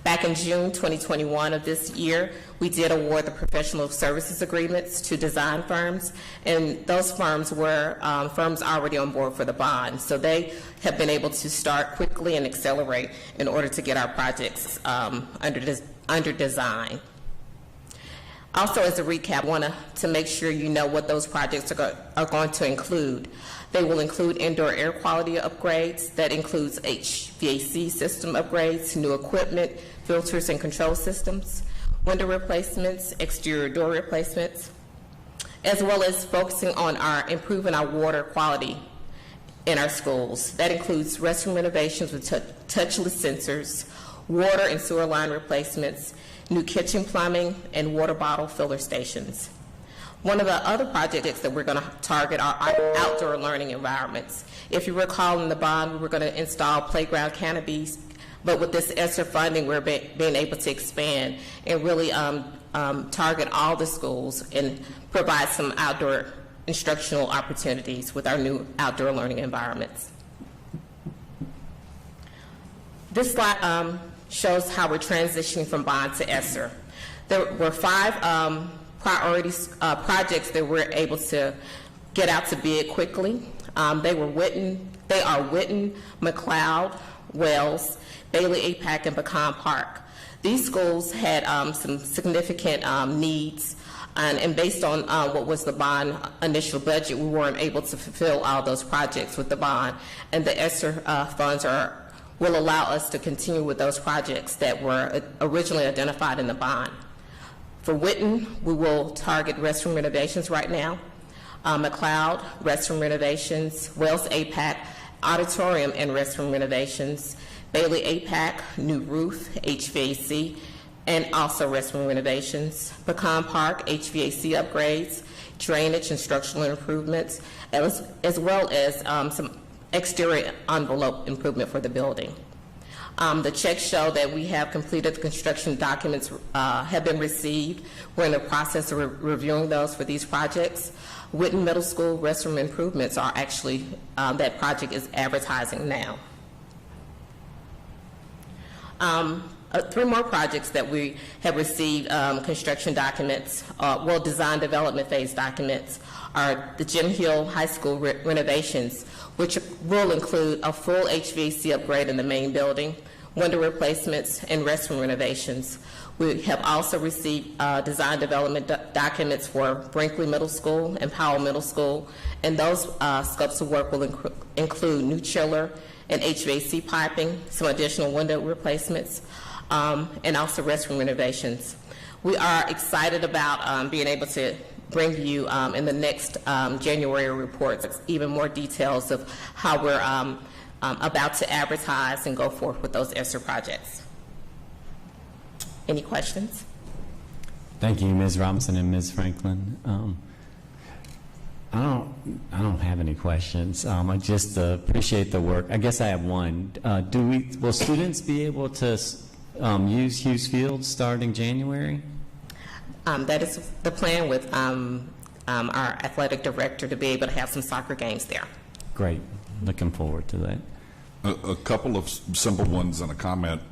Back in June 2021 of this year, we did award the professional services agreements to design firms, and those firms were firms already on board for the bond. So they have been able to start quickly and accelerate in order to get our projects under design. Also, as a recap, I want to make sure you know what those projects are going to include. They will include indoor air quality upgrades. That includes HVAC system upgrades, new equipment, filters and control systems, window replacements, exterior door replacements, as well as focusing on improving our water quality in our schools. That includes restroom renovations with touchless sensors, water and sewer line replacements, new kitchen plumbing, and water bottle filler stations. One of the other projects that we're going to target are outdoor learning environments. If you recall in the bond, we were going to install playground canopies, but with this ESSER funding, we're being able to expand and really target all the schools and provide some outdoor instructional opportunities with our new outdoor learning environments. This slide shows how we're transitioning from bond to ESSER. There were 5 priorities projects that we're able to get out to bid quickly. They are Witten, McLeod, Wells, Bailey APAC, and Pecan Park. These schools had some significant needs, and based on what was the bond initial budget, we weren't able to fulfill all those projects with the bond, and the ESSER funds will allow us to continue with those projects that were originally identified in the bond. For Witten, we will target restroom renovations right now. McLeod, restroom renovations. Wells APAC, auditorium and restroom renovations. Bailey APAC, new roof, HVAC, and also restroom renovations. Pecan Park, HVAC upgrades, drainage and structural improvements, as well as some exterior envelope improvement for the building. The checks show that we have completed the construction documents have been received. We're in the process of reviewing those for these projects. Witten Middle School restroom improvements are actually, that project is advertising now. 3 more projects that we have received construction documents, design development phase documents, are the Jim Hill High School renovations, which will include a full HVAC upgrade in the main building, window replacements, and restroom renovations. We have also received design development documents for Brinkley Middle School and Powell Middle School, and those scopes of work will include new chiller and HVAC piping, some additional window replacements, and also restroom renovations. We are excited about being able to bring you in the next January reports even more details of how we're about to advertise and go forth with those ESSER projects. Any questions? Thank you, Ms. Robinson and Ms. Franklin. I don't have any questions. I just appreciate the work. I guess I have one. Will students be able to use Hughes Field starting January? That is the plan with our athletic director, to be able to have some soccer games there. Great. Looking forward to that. A couple of simple ones and a comment.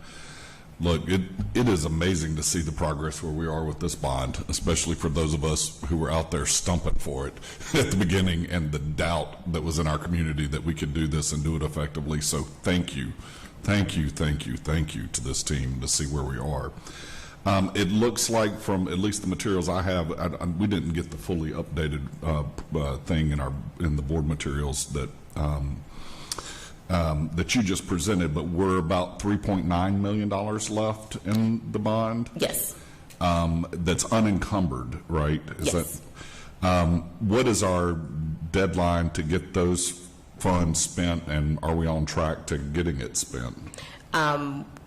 Look, it is amazing to see the progress where we are with this bond, especially for those of us who were out there stumping for it at the beginning, and the doubt that was in our community that we could do this and do it effectively. So thank you to this team to see where we are. It looks like, from at least the materials I have, we didn't get the fully updated thing in the board materials that that you just presented, but we're about $3.9 million left in the bond. Yes. That's unencumbered, right? Yes. What is our deadline to get those funds spent, and are we on track to getting it spent?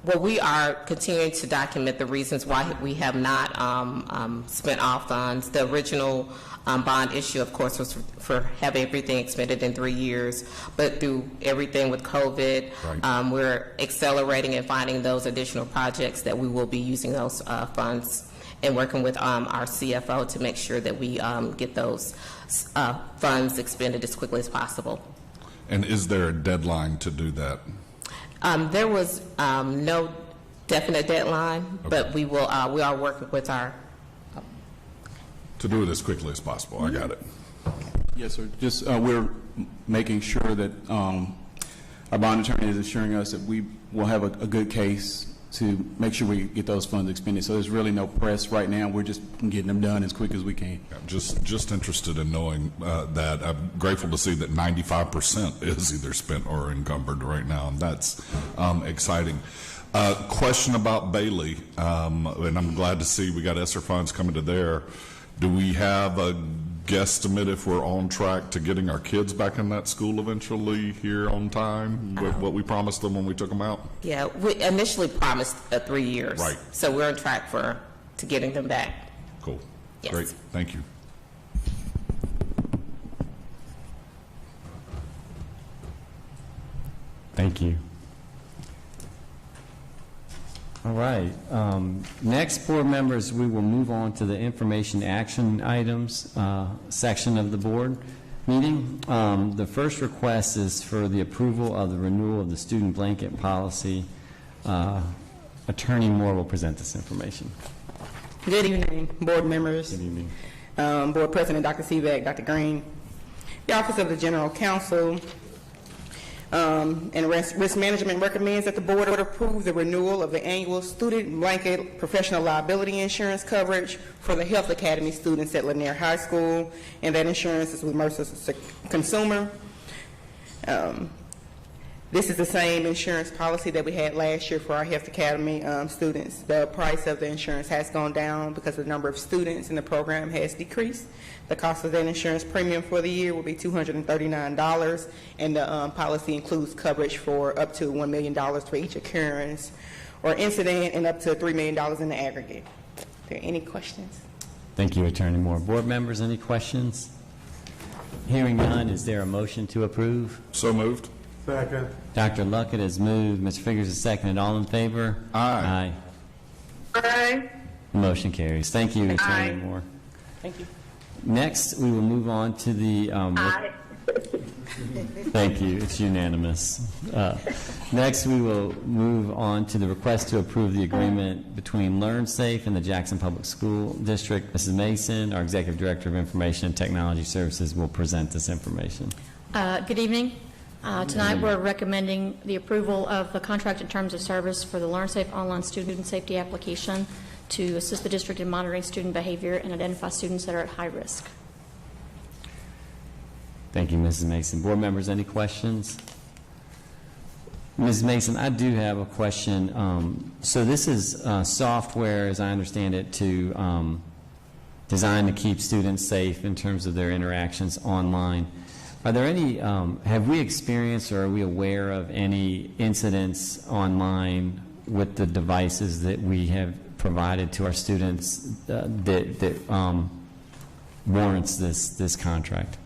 Well, we are continuing to document the reasons why we have not spent all funds. The original bond issue, of course, was for having everything expended in 3 years, but through everything with COVID, right. We're accelerating and finding those additional projects that we will be using those funds, and working with our CFO to make sure that we get those funds expended as quickly as possible. And is there a deadline to do that? There was no definite deadline, okay. But we are working with our to do it as quickly as possible. I got it. Yes, sir. Just we're making sure that our bond attorney is assuring us that we will have a good case to make sure we get those funds expended. So there's really no press right now. We're just getting them done as quick as we can. I'm just interested in knowing that. I'm grateful to see that 95% is either spent or encumbered right now, and that's exciting. Question about Bailey, and I'm glad to see we got ESSER funds coming to there. Do we have a guesstimate if we're on track to getting our kids back in that school eventually here on time with what we promised them when we took them out? Yeah, we initially promised 3 years. Right. So we're on track to getting them back. Cool. Yes. Great. Thank you. Thank you. All right. Next, board members, we will move on to the information action items section of the board meeting. The first request is for the approval of the renewal of the student blanket policy. Attorney Moore will present this information. Good evening, board members. Good evening. Board President Dr. Seebeck, Dr. Green, the Office of the General Counsel, and Risk Management recommends that the board approve the renewal of the annual student blanket professional liability insurance coverage for the Health Academy students at Lanier High School, and that insurance is with Mercer Consumer. This is the same insurance policy that we had last year for our Health Academy students. The price of the insurance has gone down because the number of students in the program has decreased. The cost of that insurance premium for the year will be $239, and the policy includes coverage for up to $1 million for each occurrence or incident, and up to $3 million in the aggregate. Are there any questions? Thank you, Attorney Moore. Board members, any questions? Hearing none, is there a motion to approve? So moved. Second. Dr. Luckett has moved. Mr. Figurs has seconded. All in favor? Aye. Aye. Motion carries. Thank you, Attorney Moore. Thank you. Next, we will move on to the... Aye. Thank you. It's unanimous. Next, we will move on to the request to approve the agreement between LearnSafe and the Jackson Public School District. Mrs. Mason, our Executive Director of Information and Technology Services, will present this information. Good evening. Tonight we're recommending the approval of the contract and terms of service for the LearnSafe online student safety application to assist the district in monitoring student behavior and identify students that are at high risk. Thank you, Mrs. Mason. Board members, any questions? Ms. Mason, I do have a question. So this is software, as I understand it, to designed to keep students safe in terms of their interactions online. Are there any, have we experienced or are we aware of any incidents online with the devices that we have provided to our students that warrants this contract?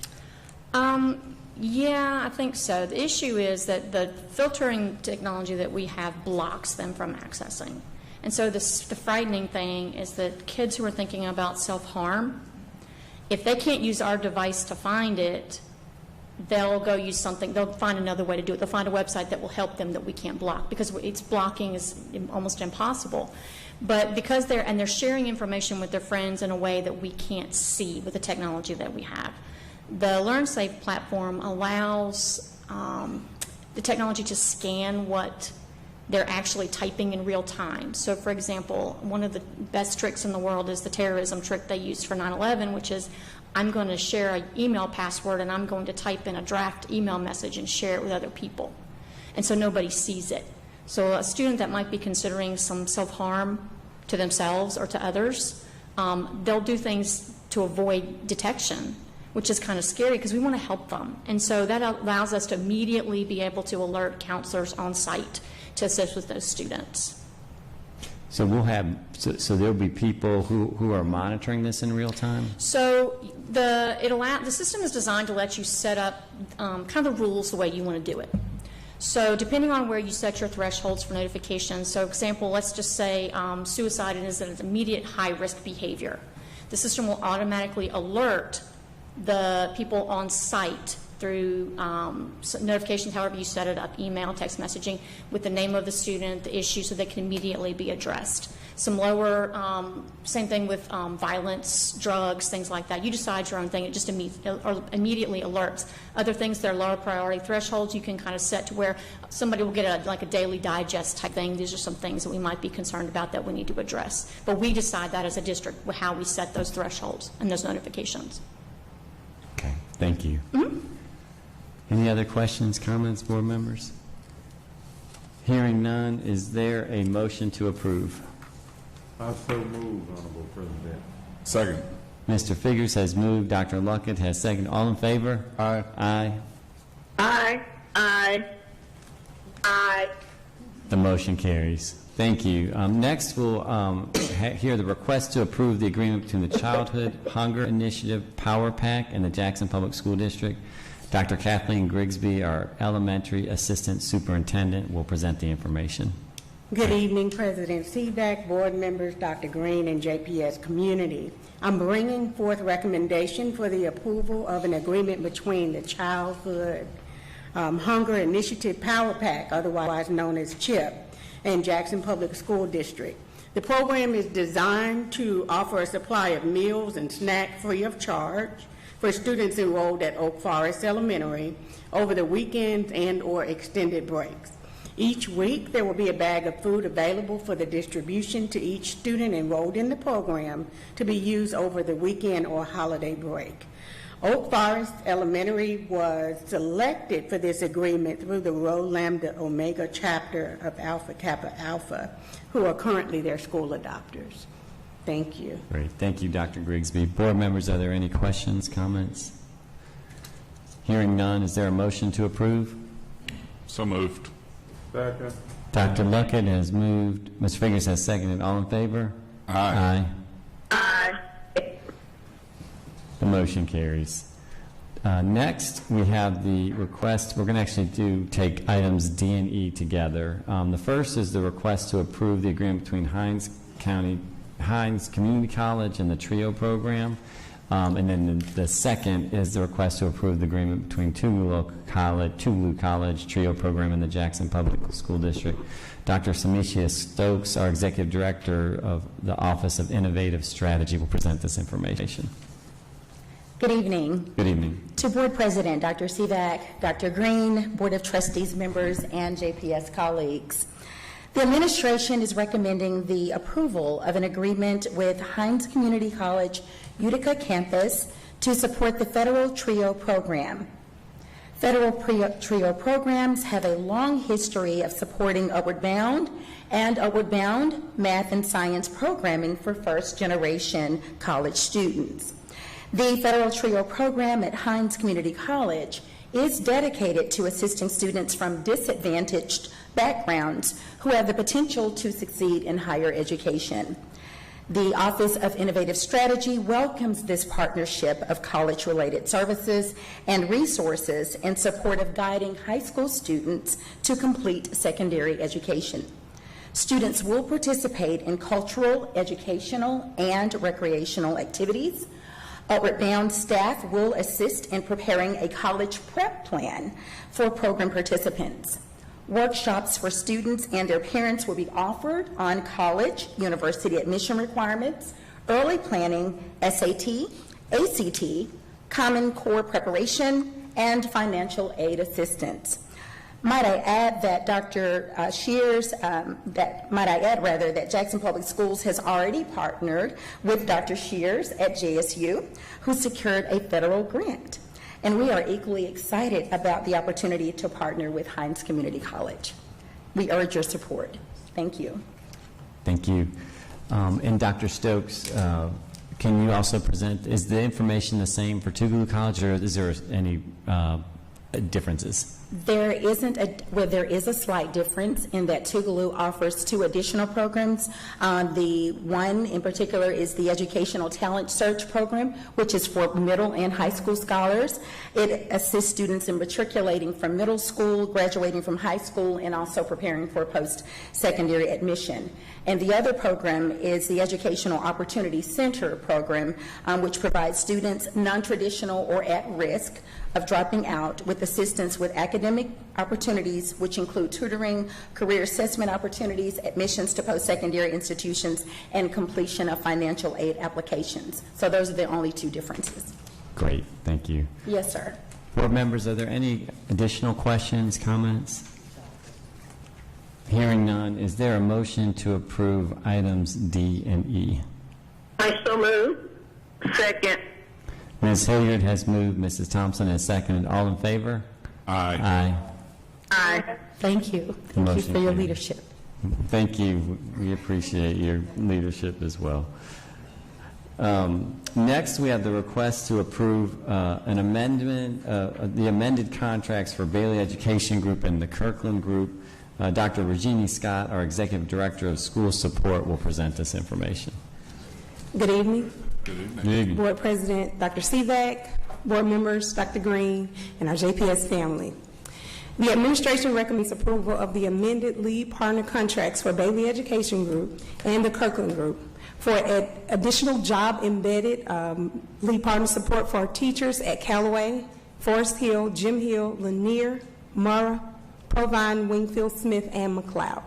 Yeah, I think so. The issue is that the filtering technology that we have blocks them from accessing. And so the frightening thing is that kids who are thinking about self-harm, if they can't use our device to find it, they'll go use something, they'll find another way to do it. They'll find a website that will help them that we can't block, because it's blocking is almost impossible. But because they're sharing information with their friends in a way that we can't see with the technology that we have. The LearnSafe platform allows the technology to scan what they're actually typing in real time. So, for example, one of the best tricks in the world is the terrorism trick they used for 9/11, which is I'm going to share an email password and I'm going to type in a draft email message and share it with other people. And so nobody sees it. So a student that might be considering some self-harm to themselves or to others, they'll do things to avoid detection, which is kind of scary because we want to help them. And so that allows us to immediately be able to alert counselors on site to assist with those students. So we'll have, so there'll be people who are monitoring this in real time? So the system is designed to let you set up kind of the rules the way you want to do it. So depending on where you set your thresholds for notifications, so example, let's just say suicide is an immediate high-risk behavior. The system will automatically alert the people on site through notifications, however you set it up, email, text messaging, with the name of the student, the issue, so they can immediately be addressed. Some lower, same thing with violence, drugs, things like that. You decide your own thing, it just immediately alerts. Other things that are lower priority thresholds, you can kind of set to where somebody will get like a daily digest type thing. These are some things that we might be concerned about that we need to address. But we decide that as a district, how we set those thresholds and those notifications. Okay, thank you. Mm-hmm. Any other questions, comments, board members? Hearing none, is there a motion to approve? I so move, Honorable President. Second. Mr. Figurs has moved. Dr. Luckett has seconded. All in favor? Aye. Aye. Aye. Aye. Aye. The motion carries. Thank you. Next, we'll hear the request to approve the agreement between the Childhood Hunger Initiative Power Pack and the Jackson Public School District. Dr. Kathleen Grigsby, our elementary assistant superintendent, will present the information. Good evening, President Seaback, board members, Dr. Green, and JPS community. I'm bringing forth recommendation for the approval of an agreement between the Childhood Hunger Initiative Power Pack, otherwise known as CHIP, and Jackson Public School District. The program is designed to offer a supply of meals and snacks free of charge for students enrolled at Oak Forest Elementary over the weekends and or extended breaks. Each week, there will be a bag of food available for the distribution to each student enrolled in the program to be used over the weekend or holiday break. Oak Forest Elementary was selected for this agreement through the Rho Lambda Omega chapter of Alpha Kappa Alpha, who are currently their school adopters. Thank you. Great. Thank you, Dr. Grigsby. Board members, are there any questions, comments? Hearing none, is there a motion to approve? So moved. Second. Dr. Luckett has moved. Mr. Figurs has seconded. All in favor? Aye. Aye. The motion carries. Next, we have the request. We're going to actually take items D and E together. The first is the request to approve the agreement between Hinds Community College and the TRIO program. And then the second is the request to approve the agreement between Tougaloo College TRIO program and the Jackson Public School District. Dr. Samisha Stokes, our Executive Director of the Office of Innovative Strategy, will present this information. Good evening. Good evening. To Board President Dr. Sivak, Dr. Green, Board of Trustees members, and JPS colleagues. The administration is recommending the approval of an agreement with Hinds Community College Utica campus to support the federal TRIO program. Federal TRIO programs have a long history of supporting Upward Bound and Upward Bound math and science programming for first-generation college students. The Federal TRIO program at Hines Community College is dedicated to assisting students from disadvantaged backgrounds who have the potential to succeed in higher education. The Office of Innovative Strategy welcomes this partnership of college-related services and resources in support of guiding high school students to complete secondary education. Students will participate in cultural, educational, and recreational activities. Outward Bound staff will assist in preparing a college prep plan for program participants. Workshops for students and their parents will be offered on college, university admission requirements, early planning, SAT, ACT, Common Core preparation, and financial aid assistance. Might I add that that Jackson Public Schools has already partnered with Dr. Shears at JSU, who secured a federal grant. And we are equally excited about the opportunity to partner with Hines Community College. We urge your support. Thank you. Thank you. And Dr. Stokes, can you also present, is the information the same for Tougaloo College, or is there any differences? There is a slight difference in that Tougaloo offers 2 additional programs. The one in particular is the Educational Talent Search Program, which is for middle and high school scholars. It assists students in matriculating from middle school, graduating from high school, and also preparing for post-secondary admission. And the other program is the Educational Opportunity Center Program, which provides students non-traditional or at risk of dropping out with assistance with academic opportunities, which include tutoring, career assessment opportunities, admissions to post-secondary institutions, and completion of financial aid applications. So those are the only 2 differences. Great, thank you. Yes, sir. Board members, are there any additional questions, comments? Hearing none, is there a motion to approve items D and E? I so move. Second. Ms. Hilliard has moved, Mrs. Thompson has seconded. All in favor? Aye. Aye. Aye. Thank you. Thank you for your leadership. Thank you. We appreciate your leadership as well. Next, we have the request to approve an amendment, the amended contracts for Bailey Education Group and the Kirkland Group. Dr. Regina Scott, our Executive Director of School Support, will present this information. Good evening. Good evening. Good evening. Board President Dr. Sivak, board members Dr. Green, and our JPS family. The administration recommends approval of the amended lead partner contracts for Bailey Education Group and the Kirkland Group for additional job-embedded lead partner support for teachers at Callaway, Forest Hill, Jim Hill, Lanier, Murrah, Provine, Wingfield, Smith, and McLeod.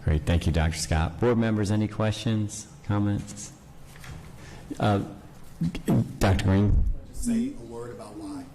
Great. Thank you, Dr. Scott. Board members, any questions, comments? Dr. Green? Say a word about why.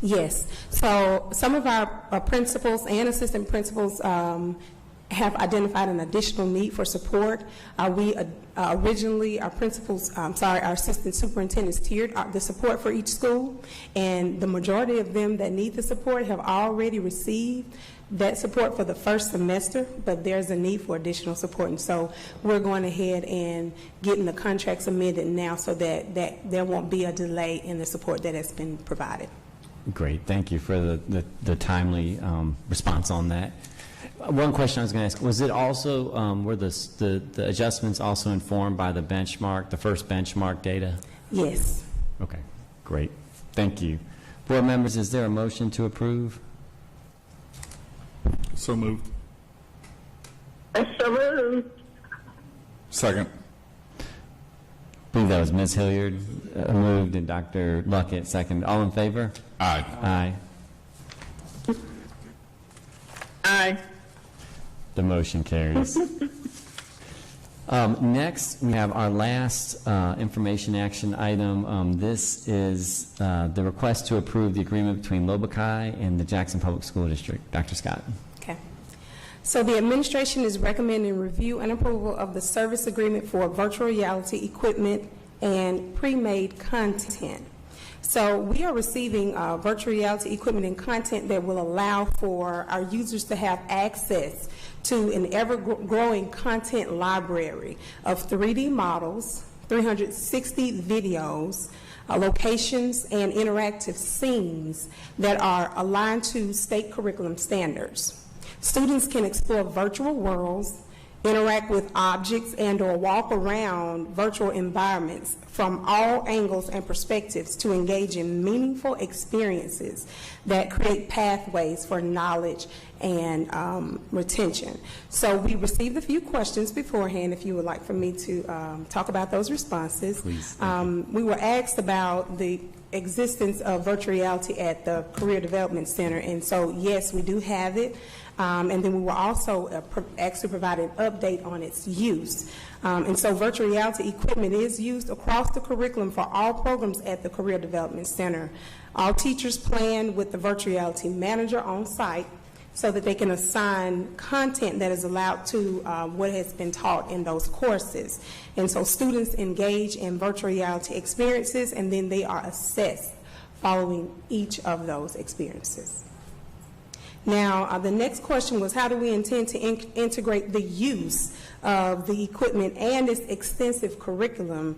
Yes. So some of our principals and assistant principals have identified an additional need for support. We originally, our assistant superintendents tiered the support for each school, and the majority of them that need the support have already received that support for the first semester, but there's a need for additional support. And so we're going ahead and getting the contracts amended now so that there won't be a delay in the support that has been provided. Great. Thank you for the timely response on that. One question I was going to ask, was it also, were the adjustments also informed by the benchmark, the first benchmark data? Yes. Okay, great. Thank you. Board members, is there a motion to approve? So moved. I so move. Second. I believe that was Ms. Hilliard moved and Dr. Luckett second. All in favor? Aye. Aye. Aye. The motion carries. Next, we have our last information action item. This is the request to approve the agreement between Lobakai and the Jackson Public School District. Dr. Scott. Okay. So the administration is recommending review and approval of the service agreement for virtual reality equipment and pre-made content. So we are receiving virtual reality equipment and content that will allow for our users to have access to an ever-growing content library of 3D models, 360 videos, locations, and interactive scenes that are aligned to state curriculum standards. Students can explore virtual worlds, interact with objects, and/or walk around virtual environments from all angles and perspectives to engage in meaningful experiences that create pathways for knowledge and retention. So we received a few questions beforehand, if you would like for me to talk about those responses. Please. We were asked about the existence of virtual reality at the Career Development Center, and so yes, we do have it. And then we were also asked to provide an update on its use. And so virtual reality equipment is used across the curriculum for all programs at the Career Development Center. All teachers plan with the virtual reality manager on site so that they can assign content that is allowed to what has been taught in those courses. And so students engage in virtual reality experiences, and then they are assessed following each of those experiences. Now, the next question was, how do we intend to integrate the use of the equipment and its extensive curriculum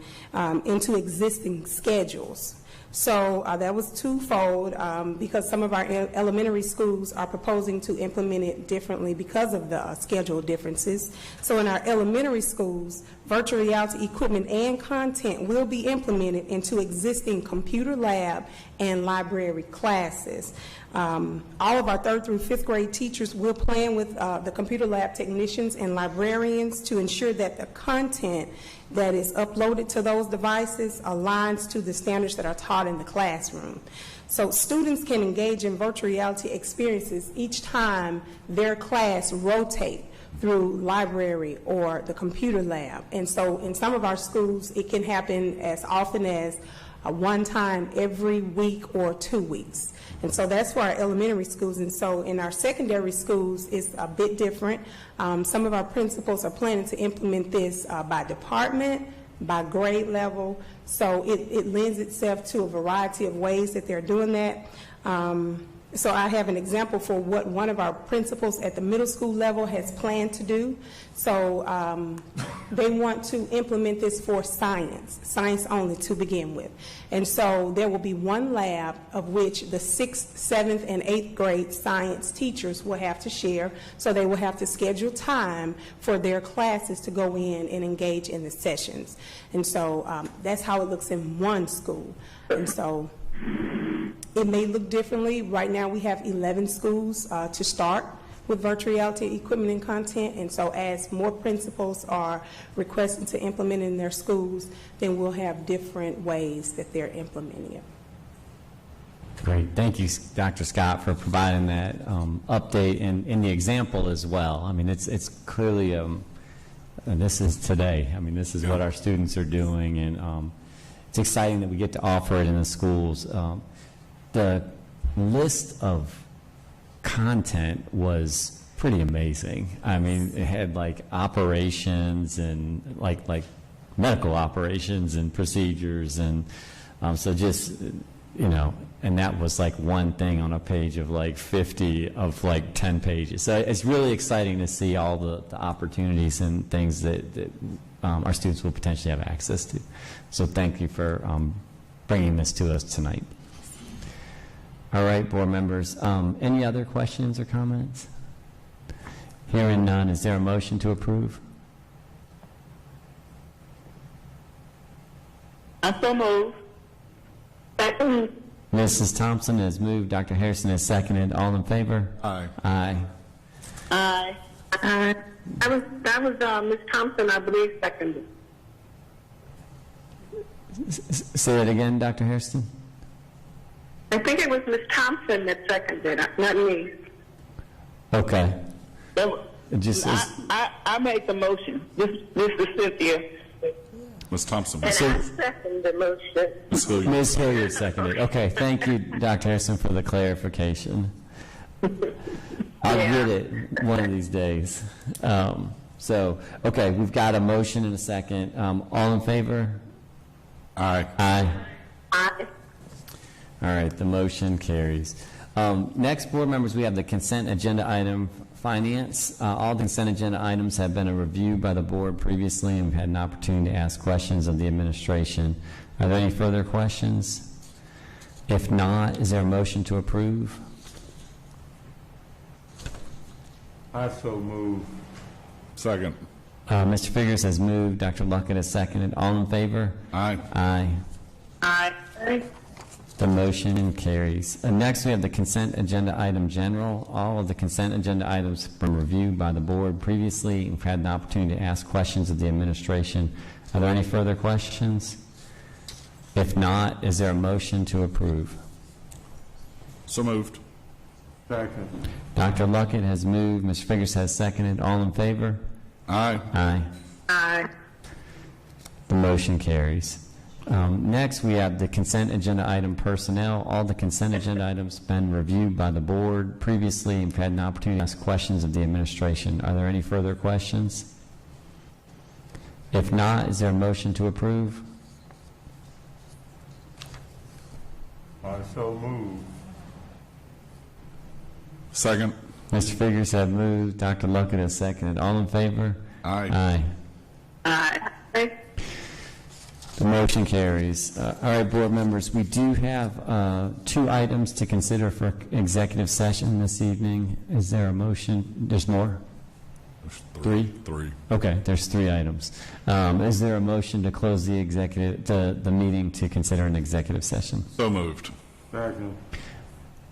into existing schedules? So that was twofold because some of our elementary schools are proposing to implement it differently because of the schedule differences. So in our elementary schools, virtual reality equipment and content will be implemented into existing computer lab and library classes. All of our 3rd through 5th grade teachers will plan with the computer lab technicians and librarians to ensure that the content that is uploaded to those devices aligns to the standards that are taught in the classroom. So students can engage in virtual reality experiences each time their class rotates through library or the computer lab. And so in some of our schools, it can happen as often as one time every week or 2 weeks. And so that's for our elementary schools. And so in our secondary schools, it's a bit different. Some of our principals are planning to implement this by department, by grade level. So it lends itself to a variety of ways that they're doing that. So I have an example for what one of our principals at the middle school level has planned to do. So they want to implement this for science only to begin with. And so there will be one lab of which the 6th, 7th, and 8th grade science teachers will have to share. So they will have to schedule time for their classes to go in and engage in the sessions. And so that's how it looks in one school. And so it may look differently. Right now we have 11 schools to start with virtual reality equipment and content, and so as more principals are requesting to implement in their schools, then we'll have different ways that they're implementing it. Great. Thank you, Dr. Scott, for providing that update and the example as well. I mean, it's clearly, and this is today. I mean, this is what our students are doing, and it's exciting that we get to offer it in the schools. The list of content was pretty amazing. I mean, it had like operations and like medical operations and procedures, and so just, you know, and that was like one thing on a page of like 50 of like 10 pages. So it's really exciting to see all the opportunities and things that our students will potentially have access to. So thank you for bringing this to us tonight. All right, board members, any other questions or comments? Hearing none, is there a motion to approve? I so move. Second. Mrs. Thompson has moved. Dr. Harrison has seconded. All in favor? Aye. Aye. Aye. That was Ms. Thompson, I believe, seconded. Say that again, Dr. Harrison. I think it was Ms. Thompson that seconded, not me. Okay. I made the motion. This is Cynthia. Ms. Thompson. And I second the motion. Ms. Hilliard seconded. Okay, thank you, Dr. Harrison, for the clarification. I'll get it one of these days. So, okay, we've got a motion and a second. All in favor? Aye. Aye. Aye. All right, the motion carries. Next, board members, we have the consent agenda item Finance. All the consent agenda items have been reviewed by the board previously and we've had an opportunity to ask questions of the administration. Are there any further questions? If not, is there a motion to approve? I so move. Second. Mr. Figurs has moved. Dr. Luckett has seconded. All in favor? Aye. Aye. Aye. The motion carries. Next, we have the consent agenda item general. All of the consent agenda items have been reviewed by the board previously. We've had an opportunity to ask questions of the administration. Are there any further questions? If not, is there a motion to approve? So moved. Second. Dr. Luckett has moved. Mr. Figurs has seconded. All in favor? Aye. Aye. Aye. The motion carries. Next, we have the consent agenda item personnel. All the consent agenda items have been reviewed by the board previously and we've had an opportunity to ask questions of the administration. Are there any further questions? If not, is there a motion to approve? I so move. Second. Mr. Figurs have moved. Dr. Luckett has seconded. All in favor? Aye. Aye. Aye. The motion carries. All right, board members, we do have 2 items to consider for executive session this evening. Is there a motion? There's more? 3? 3. Okay, there's 3 items. Is there a motion to close the the meeting to consider an executive session? So moved. Second.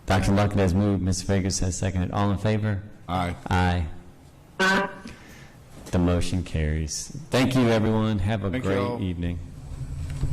Dr. Luckett has moved. Ms. Figurs has seconded. All in favor? Aye. Aye. Aye. The motion carries. Thank you, everyone. Have a Thank you great all. evening.